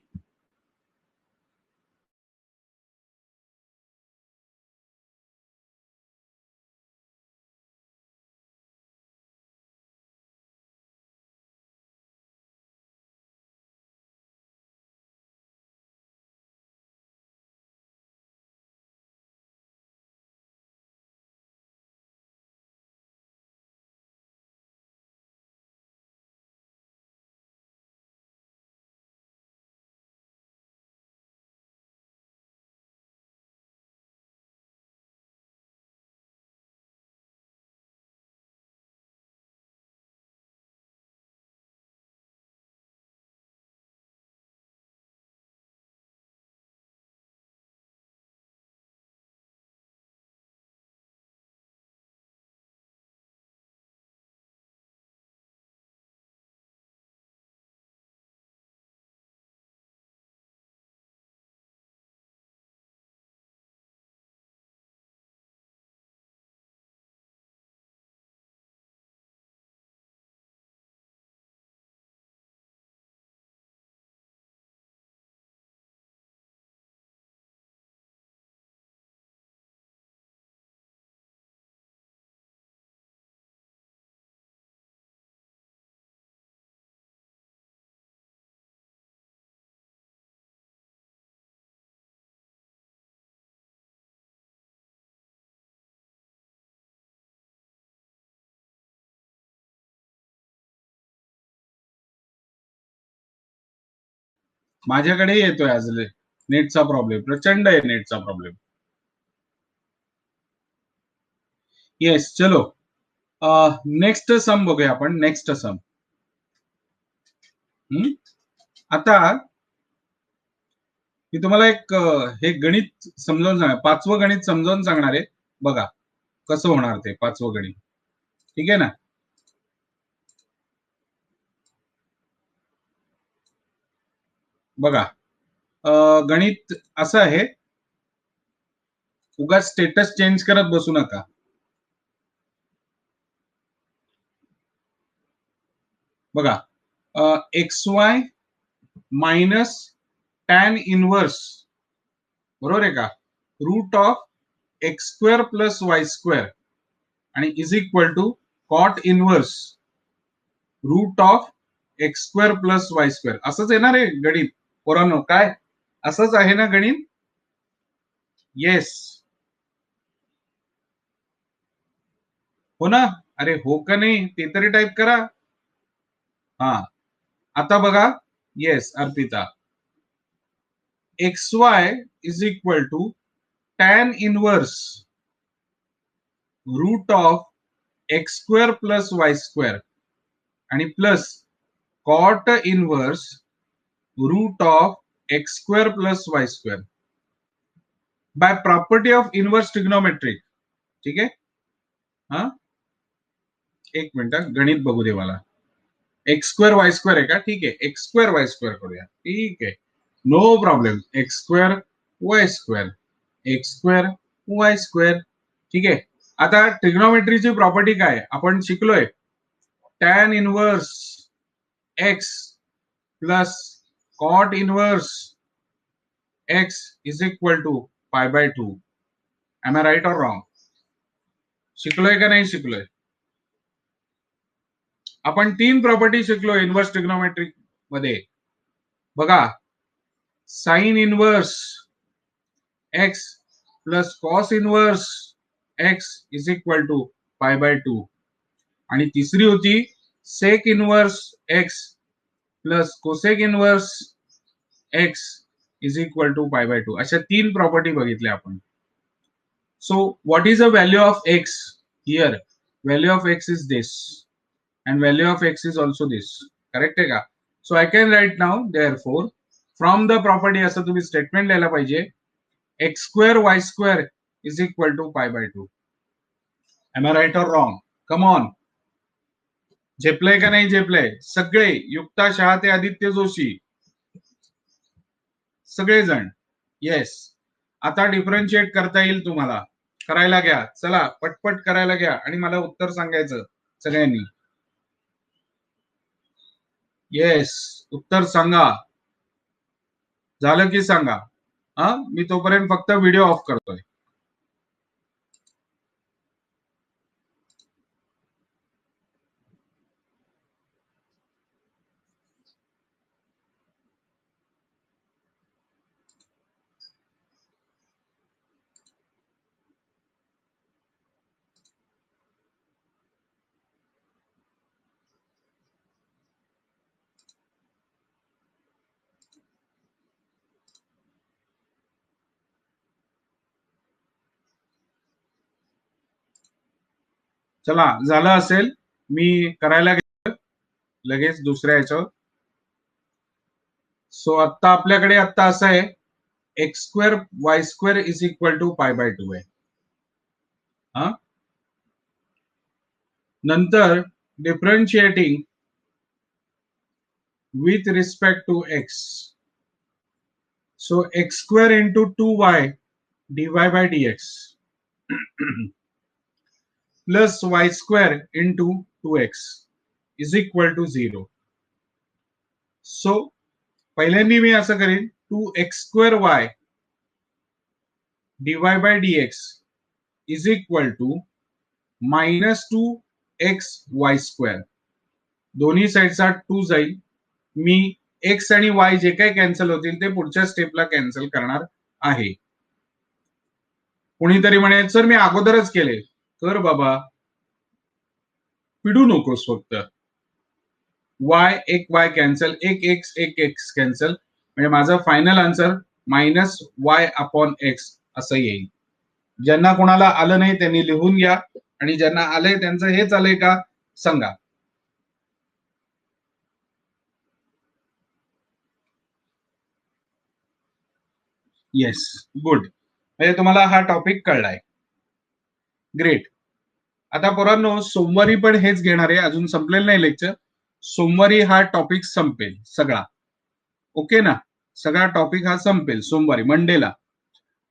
माझ्याकडे येतोय आज नेटचा प्रॉब्लेम, प्रचंड आहे नेटचा प्रॉब्लेम. येस, चलो नेक्स्ट सम बघूया आपण. Next sum. आता मी तुम्हाला एक हे गणित समजावून सांगणार, पाचवं गणित समजावून सांगणार आहे. बघा कसं होणार ते पाचवं गणित. ठीक आहे ना. बघा गणित असं आहे, उगाच स्टेटस चेंज करत बसू नका. बघा XY मायनस टॅन इनवर्स, बरोबर आहे का, root of x square plus y square आणि is equal to cot inverse root of x square plus y square. असंच येणार आहे गणित पोरांनो, काय असंच आहे ना गणित? येस, हो ना. अरे हो का नाही ते तरी टाईप करा. हा, आता बघा. Yes Arpita, XY is equal to tan inverse root of x square plus y square आणि plus cot inverse root of x square plus y square by property of inverse trigonometric. ठीक आहे. हा, एक मिनिट गणित बघू दे मला. एक्स स्क्वेअर वाय स्क्वेअर आहे का? ठीक आहे, एक्स स्क्वेअर वाय स्क्वेअर करूया. ठीक आहे, no problem. X square y square, x square y square. ठीक आहे. आता ट्रिग्नोमेट्रीची प्रॉपर्टी काय आपण शिकलोय? Tan inverse x plus cot inverse x is equal to pi by 2. Am I right or wrong? शिकलोय का नाही शिकलोय? आपण 3 प्रॉपर्टी शिकलो इनवर्स ट्रिग्नोमेट्रिक मध्ये. बघा, sine inverse x plus cos inverse x is equal to pi by 2 आणि तिसरी होती sec inverse x plus cosec inverse x is equal to pi by 2. अशा 3 प्रॉपर्टी बघितल्या आपण. So what is the value of x here? Value of x is this and value of x is also this. Correct आहे का? So I can write now therefore from the property असं तुम्ही स्टेटमेंट लिहायला पाहिजे, x square y square is equal to pi by 2. Am I right or wrong? Come on. झेपलंय का नाही झेपलंय? सगळे युक्ता शहा ते आदित्य जोशी सगळेजण. येस, आता डिफरन्शिएट करता येईल तुम्हाला. करायला घ्या, चला पटपट करायला घ्या आणि मला उत्तर सांगायचं सगळ्यांनी. येस, उत्तर सांगा. झालं की सांगा. हा, मी तोपर्यंत फक्त व्हिडिओ ऑफ करतोय. चला, झालं असेल. मी करायला घेतो लगेच दुसऱ्या ह्याच्यावर. सो आता आपल्याकडे आता असं आहे, x square y square is equal to pi by 2 आहे. हा, नंतर differentiating with respect to x. So x square into 2y dy by dx plus y square into 2x is equal to 0. So पहिल्यांदा मी असं करेन, 2x square y dy by dx is equal to minus 2x y square. दोन्ही साईडचा 2 जाईल. मी एक्स आणि वाय जे काही कॅन्सल होतील ते पुढच्या स्टेपला कॅन्सल करणार आहे. कोणीतरी म्हणेल सर मी अगोदरच केले. कर बाबा, पिडू नकोस. फक्त वाय एक वाय कॅन्सल, एक एक्स कॅन्सल, म्हणजे माझं फायनल आन्सर -y/x असं येईल. ज्यांना कोणाला आलं नाही त्यांनी लिहून घ्या, आणि ज्यांना आलंय त्यांचं हेच आलंय का सांगा. Yes, good. म्हणजे तुम्हाला हा टॉपिक कळलाय. ग्रेट. आता पोरांनो, सोमवारी पण हेच घेणार आहे, अजून संपलेलं नाही लेक्चर. सोमवारी हा टॉपिक संपेल सगळा. ओके ना? सगळा टॉपिक हा संपेल सोमवारी, मंडेला.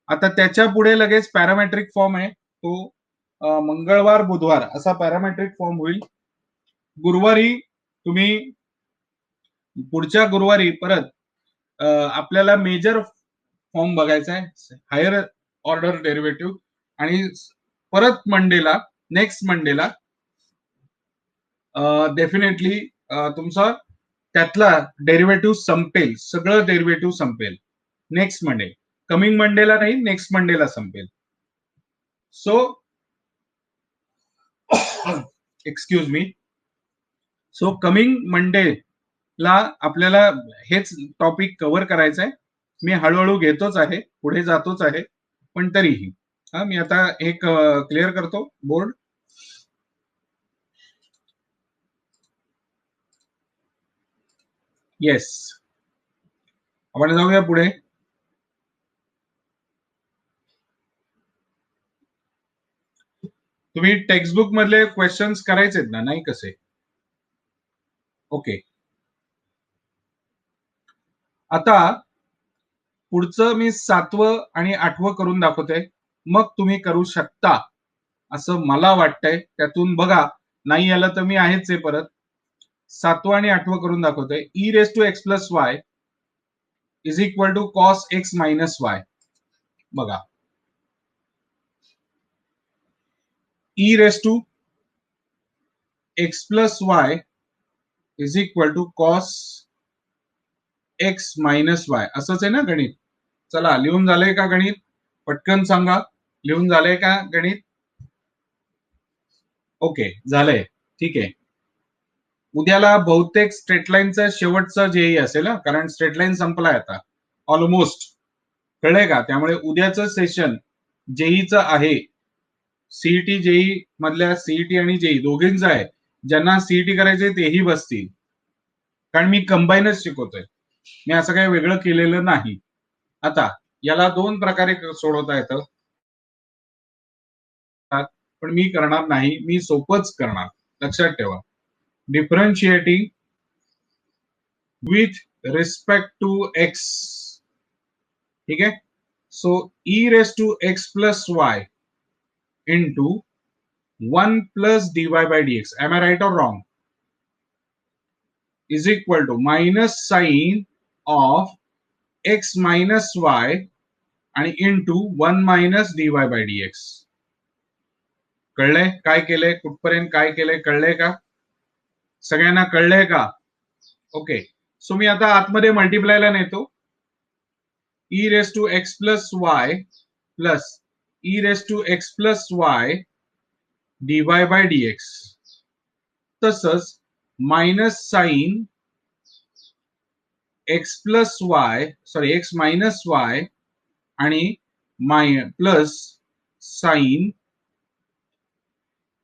आता त्याच्या पुढे लगेच पॅरामेट्रिक फॉर्म आहे, तो मंगळवार बुधवार असा पॅरामेट्रिक फॉर्म होईल. गुरुवारी तुम्ही, पुढच्या गुरुवारी परत आपल्याला मेजर फॉर्म बघायचा आहे, हायर ऑर्डर डेरिव्हेटिव्ह. आणि परत मंडेला, नेक्स्ट मंडेला डेफिनेटली तुमचा त्यातला डेरिव्हेटिव्ह संपेल, सगळं डेरिव्हेटिव्ह संपेल नेक्स्ट मंडे. कमिंग मंडेला नाही, नेक्स्ट मंडेला संपेल. So excuse me. So coming मंडेला आपल्याला हेच टॉपिक कव्हर करायचं आहे. मी हळूहळू घेतोच आहे, पुढे जातोच आहे, पण तरीही मी आता एक क्लिअर करतो बोर्ड. येस, आपण जाऊया पुढे. तुम्ही टेक्स्टबुक मधले क्वेश्चन्स करायचेत ना, नाही कसे? ओके. आता पुढचं मी 7वं आणि 8वं करून दाखवतोय, मग तुम्ही करू शकता असं मला वाटतंय. त्यातून बघा, नाही आलं तर मी आहेच आहे परत. 7वं आणि 8वं करून दाखवतोय. e⁻x+y is equal to cos x minus y. बघा, e⁻x+y is equal to cos x minus y असंच आहे ना गणित? चला, लिहून झालंय का गणित? पटकन सांगा, लिहून झालंय का गणित? ओके, झालंय. ठीक आहे. उद्याला बहुतेक स्ट्रेटलाईनचं शेवटचं जेई असेल, कारण स्ट्रेटलाईन संपलाय आता ऑलमोस्ट. कळलंय का? त्यामुळे उद्याचं सेशन जेईचं आहे. सीईटी जेई मधल्या, सीईटी आणि जेई दोघींचं आहे. ज्यांना सीईटी करायचे तेही बसतील, कारण मी कंबाईनच शिकवतोय. मी असं काही वेगळं केलेलं नाही. आता याला 2 प्रकारे सोडवता येतं, पण मी करणार नाही, मी सोपंच करणार. लक्षात ठेवा, differentiating with respect to x. ठीक आहे. So e⁻x+y into 1 plus dy by dx, am I right or wrong, is equal to minus sign of x minus y आणि into 1 minus dy by dx. कळलंय काय केलंय? कुठपर्यंत काय केलंय? कळलंय का? सगळ्यांना कळलंय का? ओके. सो मी आता आतमध्ये मल्टिप्लायला नेतो. e⁻x+y plus e⁻x+y dy by dx, तसंच minus sine x plus y, sorry x minus y आणि plus sine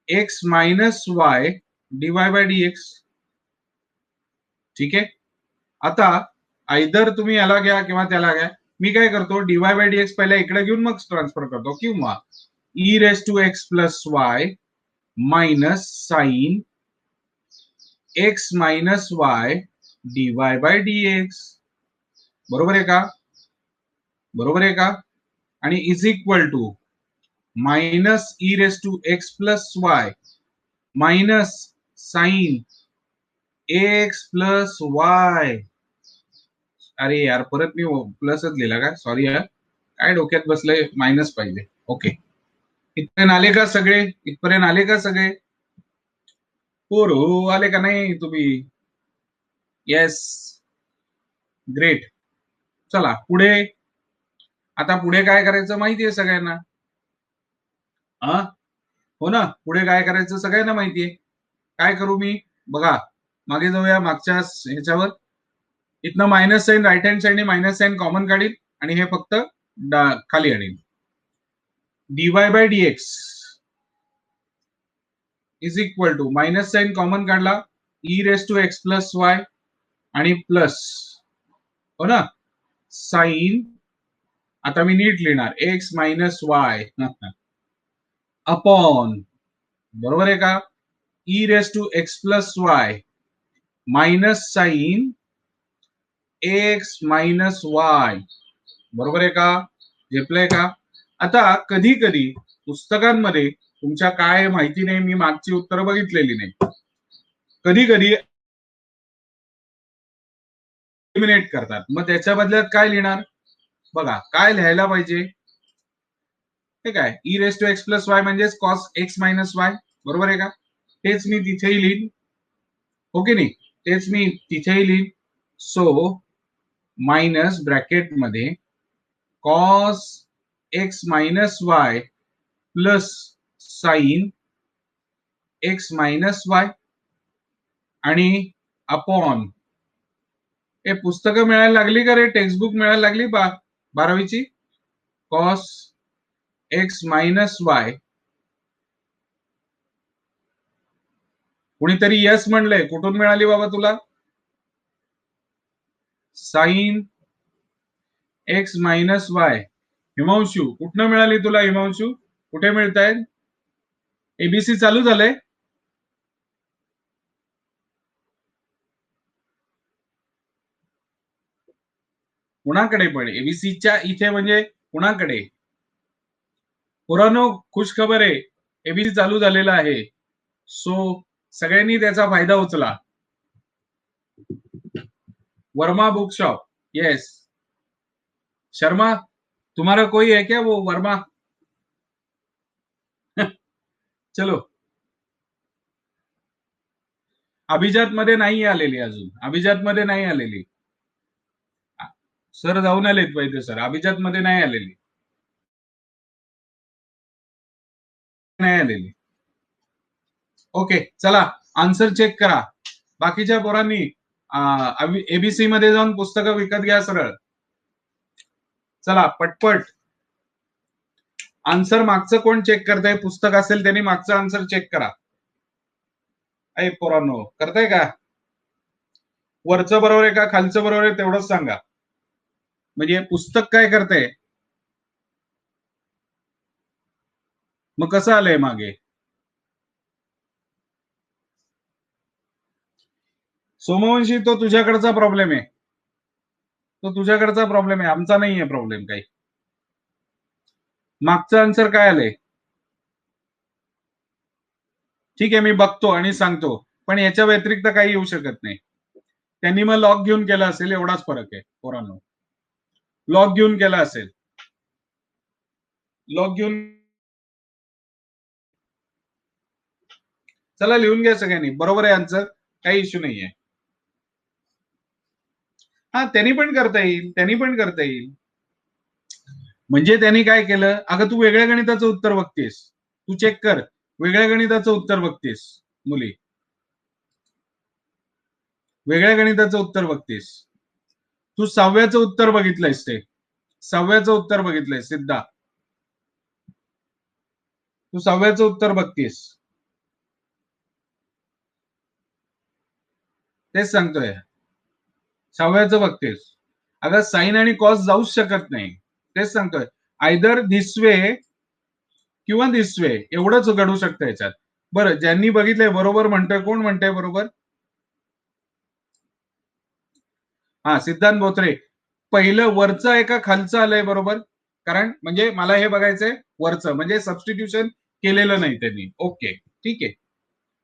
x minus y dy by dx. ठीक आहे. आता आयदर तुम्ही याला घ्या किंवा त्याला घ्या. मी काय करतो, डीवाय बाय डीएक्स पहिला इकडे घेऊन मग ट्रान्सफर करतो, किंवा e⁻x+y minus sine x minus y dy by dx. बरोबर आहे का? बरोबर आहे का? आणि is equal to minus e⁻x+y minus sine x plus y. अरे यार, परत मी प्लसच लिहिला का? सॉरी यार, काय डोक्यात बसलंय, मायनस पाहिजे. ओके, इथपर्यंत आले का सगळे? इथपर्यंत आले का सगळे? हो, आले का नाही तुम्ही? Yes, great. चला पुढे. आता पुढे काय करायचं माहितीये सगळ्यांना? हा, हो ना, पुढे काय करायचं सगळ्यांना माहितीये. काय करू मी? बघा, मागे जाऊया मागच्या ह्याच्यावर. इथनं मायनस साईन राईट हँड साईडने मायनस साईन कॉमन काढील आणि हे फक्त खाली आणील. Dy by dx is equal to minus sine common काढला e raise to x plus y आणि प्लस हो ना साईन, आता मी नीट लिहिणार एक्स मायनस वाय अपॉन, बरोबर आहे का, e raise to x plus y minus sine x minus y, बरोबर आहे का, झेपलंय का. आता कधी कधी पुस्तकांमध्ये तुमच्या काय माहिती नाही, मी मागची उत्तरं बघितलेली नाही, कधी कधी एलिमिनेट करतात, मग त्याच्या बदल्यात काय लिहिणार बघा, काय लिहायला पाहिजे, ठीक आहे, e raise to x plus y म्हणजेच कॉस एक्स मायनस वाय, बरोबर आहे का, तेच मी तिथेही लिहीन, हो की नाही, तेच मी तिथेही लिहीन. सो मायनस ब्रॅकेट मध्ये cos x minus Y plus sine x minus y आणि अपॉन, हे पुस्तकं मिळायला लागली का रे, टेक्स्टबुक मिळायला लागली 12वीची, कॉस एक्स मायनस वाय, कुणीतरी यस म्हणलंय, कुठून मिळाली बाबा तुला, sine x minus Y, Himanshu कुठनं मिळाली तुला, हिमांशू कुठे मिळत आहेत, एबीसी चालू झालंय, कुणाकडे पण एबीसीच्या इथे म्हणजे कुणाकडे, पुरानो खुश खबर आहे, एबीसी चालू झालेला आहे, सो सगळ्यांनी त्याचा फायदा उचला. Verma book shop, yes, Sharma तुम्हारा कोई है क्या वो वर्मा चलो, अभिजात मध्ये नाही आलेली अजून, अभिजात मध्ये नाही आलेली, सर जाऊन आलेत पाहिजे सर, अभिजात मध्ये नाही आलेली, नाही आलेली. ओके चला आन्सर चेक करा, बाकीच्या पोरांनी एबीसी मध्ये जाऊन पुस्तकं विकत घ्या सरळ, चला पटपट आन्सर मागचं कोण चेक करताय, पुस्तक असेल त्यांनी मागचं आन्सर चेक करा. ऐ पोरांनो करताय का, वरचं बरोबर आहे का खालचं बरोबर आहे तेवढंच सांगा, म्हणजे पुस्तक काय करतंय, मग कसं आलंय मागे, सोमवंशी तो तुझ्याकडचा प्रॉब्लेम आहे, तो तुझ्याकडचा प्रॉब्लेम आहे, आमचा नाहीये प्रॉब्लेम काही. मागचं आन्सर काय आलंय, ठीक आहे मी बघतो आणि सांगतो, पण याच्या व्यतिरिक्त काही येऊ शकत नाही, त्यांनी मग लॉग घेऊन केला असेल, एवढाच फरक आहे पोरांनो, लॉग घेऊन केला असेल, लॉग घेऊन, चला लिहून घ्या सगळ्यांनी, बरोबर आहे आन्सर, काही इश्यू नाहीये, हा त्यांनी पण करता येईल, त्यांनी पण करता येईल, म्हणजे त्यांनी काय केलं, अगं तू वेगळ्या गणिताचं उत्तर बघतेस, तू चेक कर, वेगळ्या गणिताचं उत्तर बघतेस मुली, वेगळ्या गणिताचं उत्तर बघतेस, तू 6व्याचं उत्तर बघितलंयस, ते 6व्याचं उत्तर बघितलंय सिद्धा, तू 6व्याचं उत्तर बघतेस, तेच सांगतोय, 6व्याचं बघतेस, अगं साइन आणि कॉस जाऊच शकत नाही, तेच सांगतोय, आयदर धिस वे किंवा धिस वे, एवढंच घडू शकतं याच्यात. बरं ज्यांनी बघितलंय बरोबर म्हणतोय, कोण म्हणतंय बरोबर, हा सिद्धांत बोत्रे, पहिलं वरचं आहे का खालचं आलंय बरोबर, कारण म्हणजे मला हे बघायचंय वरचं, म्हणजे सबस्टिट्यूशन केलेलं नाही त्यांनी, ओके ठीक आहे,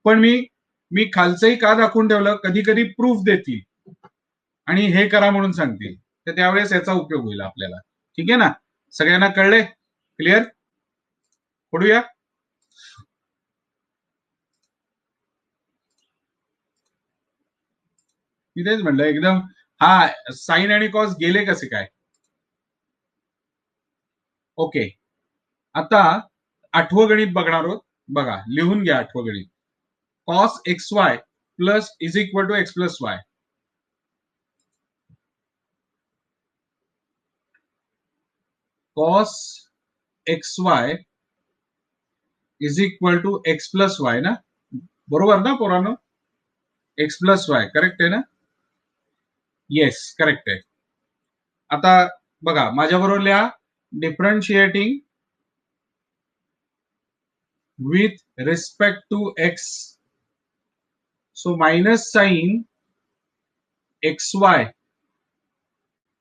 पण मी खालचंही का दाखवून ठेवलं, कधी कधी प्रूफ देतील आणि हे करा म्हणून सांगतील, तर त्यावेळेस याचा उपयोग होईल आपल्याला, ठीक आहे ना, सगळ्यांना कळले, क्लिअर, पुढूया, मी तेच म्हणलं एकदम, हा साइन आणि कॉस गेले कसे काय, ओके, आता 8वं गणित बघणार आहोत, बघा लिहून घ्या 8वं गणित, cos x y plus is equal to x plus y, cos xy is equal to x plus y ना, बरोबर ना पोरांनो? x प्लस वाय करेक्ट आहे ना? येस करेक्ट आहे. आता बघा माझ्याबरोबर लिहा, differentiating with respect to x. So minus sign xy.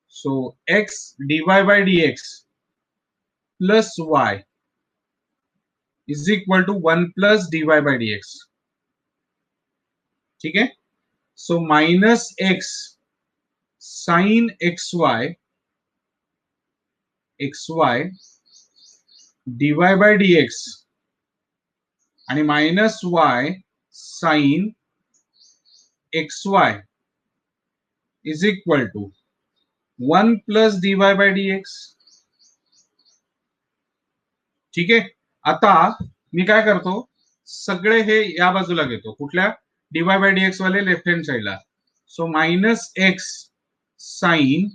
So x dy by dx plus y is equal to 1 plus dy by dx. ठीक है? So minus x sin xy dy by dx आणि minus y sin xy is equal to 1 plus dy by dx. ठीक आहे. आता मी काय करतो, सगळे हे या बाजूला घेतो, कुठल्या? dy by dx वाले लेफ्ट हँड साइडला. So minus x sine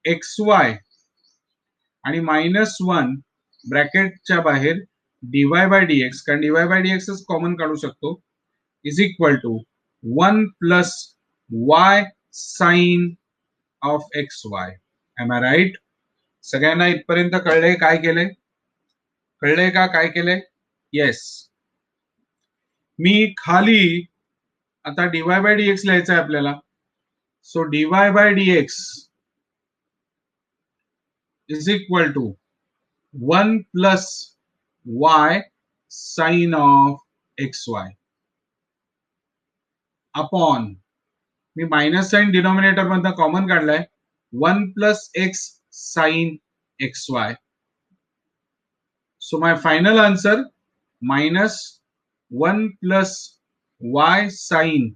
xy आणि मायनस 1 ब्रॅकेटच्या बाहेर dy by dx, कारण dy by dx कॉमन काढू शकतो, is equal to 1 plus y sine of xy. Am I right? सगळ्यांना इथपर्यंत कळलंय काय केलंय? कळलंय का काय केलंय? येस. मी खाली आता dy by dx लिहायचं आहे आपल्याला. So dy by dx is equal to 1 plus y sine of xy upon, मी मायनस साइन डिनॉमिनेटर मधनं कॉमन काढलाय, 1 plus x sine xy. So my final answer minus 1 plus y sine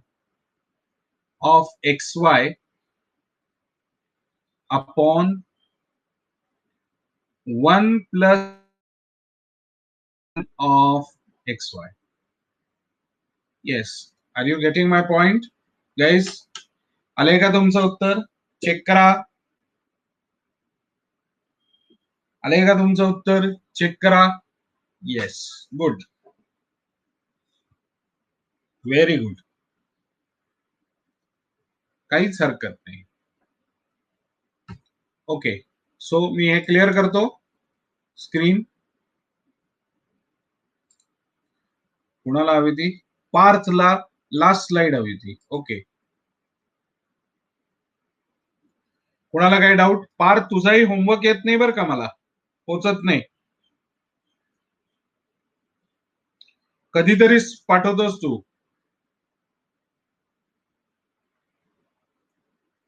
of xy upon 1 plus of xy. Yes. Are you getting my point? Guys, आलंय का तुमचं उत्तर? चेक करा. आलंय का तुमचं उत्तर? चेक करा. येस, गुड, व्हेरी गुड, काहीच हरकत नाही. ओके, सो मी हे क्लिअर करतो स्क्रीन. कुणाला हवी ती? पार्थला लास्ट स्लाइड हवी ती. ओके, कुणाला काही डाऊट? पार्थ, तुझाही होमवर्क येत नाही बरं का, मला पोचत नाही, कधीतरी पाठवतोस तू.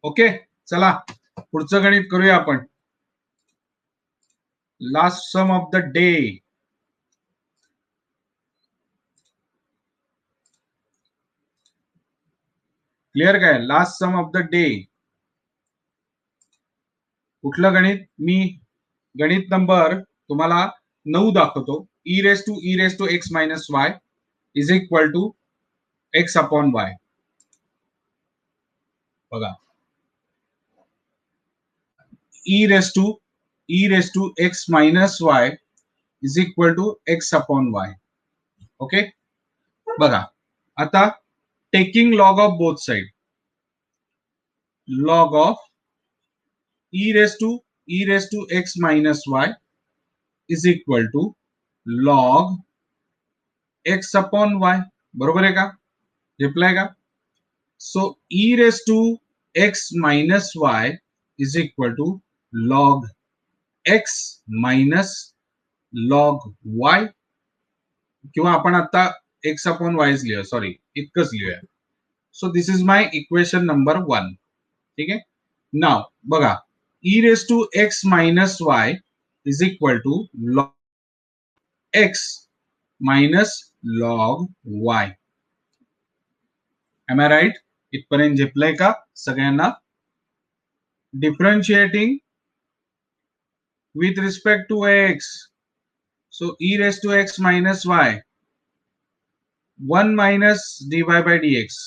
ओके, चला पुढचं गणित करूया आपण. Last sum of the day. Clear काय? Last sum of the day. कुठलं गणित? मी गणित नंबर तुम्हाला 9 दाखवतो. e raise to x minus y is equal to x upon y. बघा, e raise to x minus y is equal to x upon y. Okay, बघा आता taking log of both side, log of e raise to x minus y is equal to log x upon y. बरोबर आहे का? रिप्लाय का? So e raise to x minus y is equal to log x minus log y, किंवा आपण आता x अपॉन वाय लिहूया, सॉरी इतकंच लिहूया. So this is my equation number 1. ठीक आहे. नाव बघा, e raise to x minus y is equal to log x minus log y. Am I right? इथपर्यंत झेपलंय का सगळ्यांना? Differentiating with respect to x, so e raised to x minus y, 1 minus dy by dx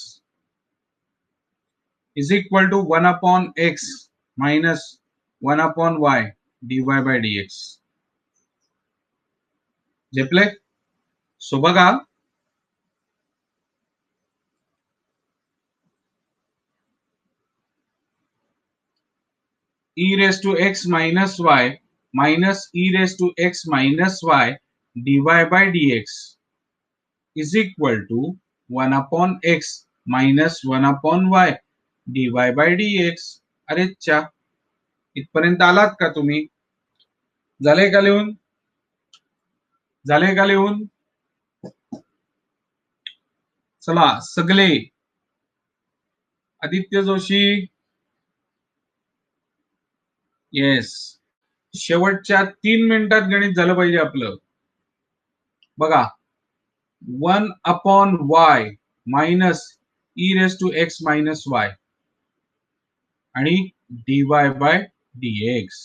is equal to 1 upon x minus 1 upon y. dy by dx. झेपले? सो बघा e raised to x minus y minus e raised to x minus y dy by dx is equal to 1 upon x minus 1 upon y dy by dx. अरे चा, इथपर्यंत आलात का तुम्ही? झाले का लिहून? झाले का लिहून? चला सगळे. आदित्य जोशी, येस. शेवटच्या 3 मिनिटात गणित झालं पाहिजे आपलं. बघा 1 upon y minus e raise to x minus y आणि dy by dx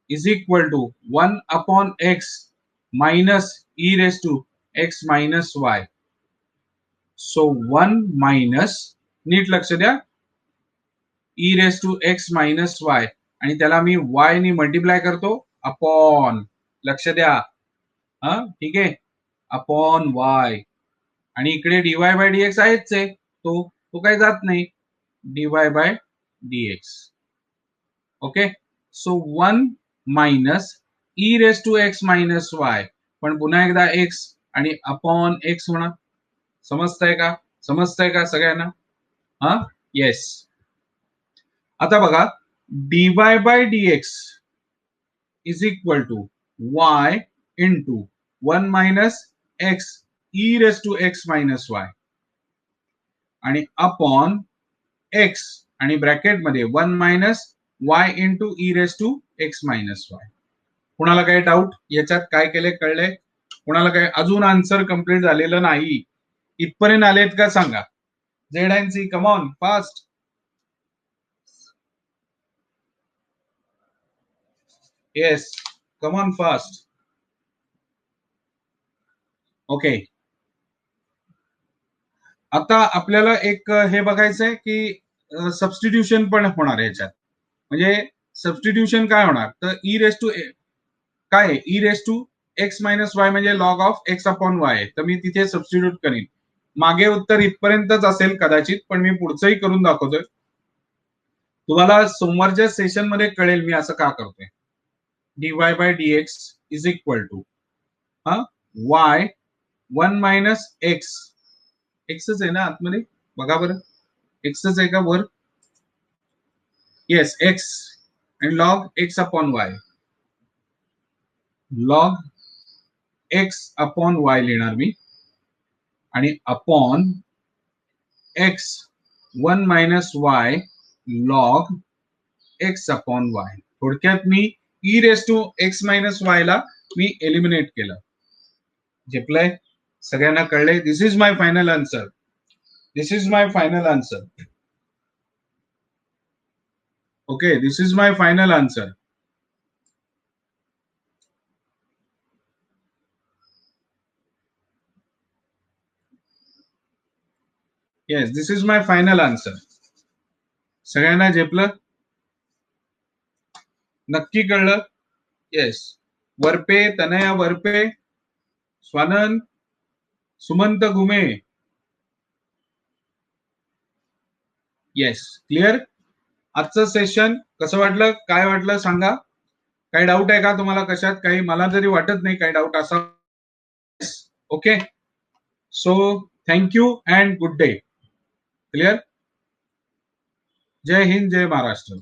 is equal to 1 upon x minus e raise to x minus y. So 1 minus, नीट लक्ष द्या, e raise to x minus y आणि त्याला मी y ने मल्टिप्लाय करतो अपॉन, लक्ष द्या, हा ठीक आहे, अपॉन y आणि इकडे dy बाय dx आहेच आहे, तो काही जात नाही, dy by dx. Okay, so 1 minus e raise to x minus y, पण पुन्हा एकदा x आणि अपॉन x होणार. समजतंय का सगळ्यांना? हा, येस. आता बघा dy by dx is equal to y into 1 minus x e raise to x minus y आणि अपॉन x आणि ब्रॅकेट मध्ये 1 minus y into e raise to x minus y. कुणाला काही डाऊट याच्यात काय केले कळले? कुणाला काही अजून आन्सर कंप्लीट झालेलं नाही? इथपर्यंत आलेत का सांगा? Z and C, come on fast. Yes, come on fast. Okay, आता आपल्याला एक हे बघायचंय की सबस्टिट्यूशन पण होणार आहे याच्यात. म्हणजे सबस्टिट्यूशन काय होणार? तर ई रेस टू काय, e raise to x minus y म्हणजे log of x upon y. तर मी तिथे सबस्टिट्यूट करीन. मागे उत्तर इथपर्यंतच असेल कदाचित, पण मी पुढचंही करून दाखवतोय. तुम्हाला सोमवारच्या सेशन मध्ये कळेल मी असं का करतोय. dy by dx is equal to y 1 minus x, एक्सच आहे ना आतमध्ये, बघा बरं, एक्सच आहे का वर? येस, एक्स आणि log x upon y, log x upon y लिहिणार मी आणि upon x 1 minus y log x upon y. थोडक्यात मी e raise to x minus y ला मी एलिमिनेट केलं. झेपलंय? सगळ्यांना कळलंय? This is my final answer. This is my final answer. Okay, this is my final answer. Yes, this is my final answer. सगळ्यांना झेपलं? नक्की कळलं? येस. वरपे, तनया वरपे, स्वानंद, सुमंत घुमे. Yes, clear? आजचं सेशन कसं वाटलं, काय वाटलं सांगा. काही डाऊट आहे का तुम्हाला कशात? काही मला जरी वाटत नाही काही डाऊट असा. Okay, so thank you and good day. Clear? जय हिंद, जय महाराष्ट्र.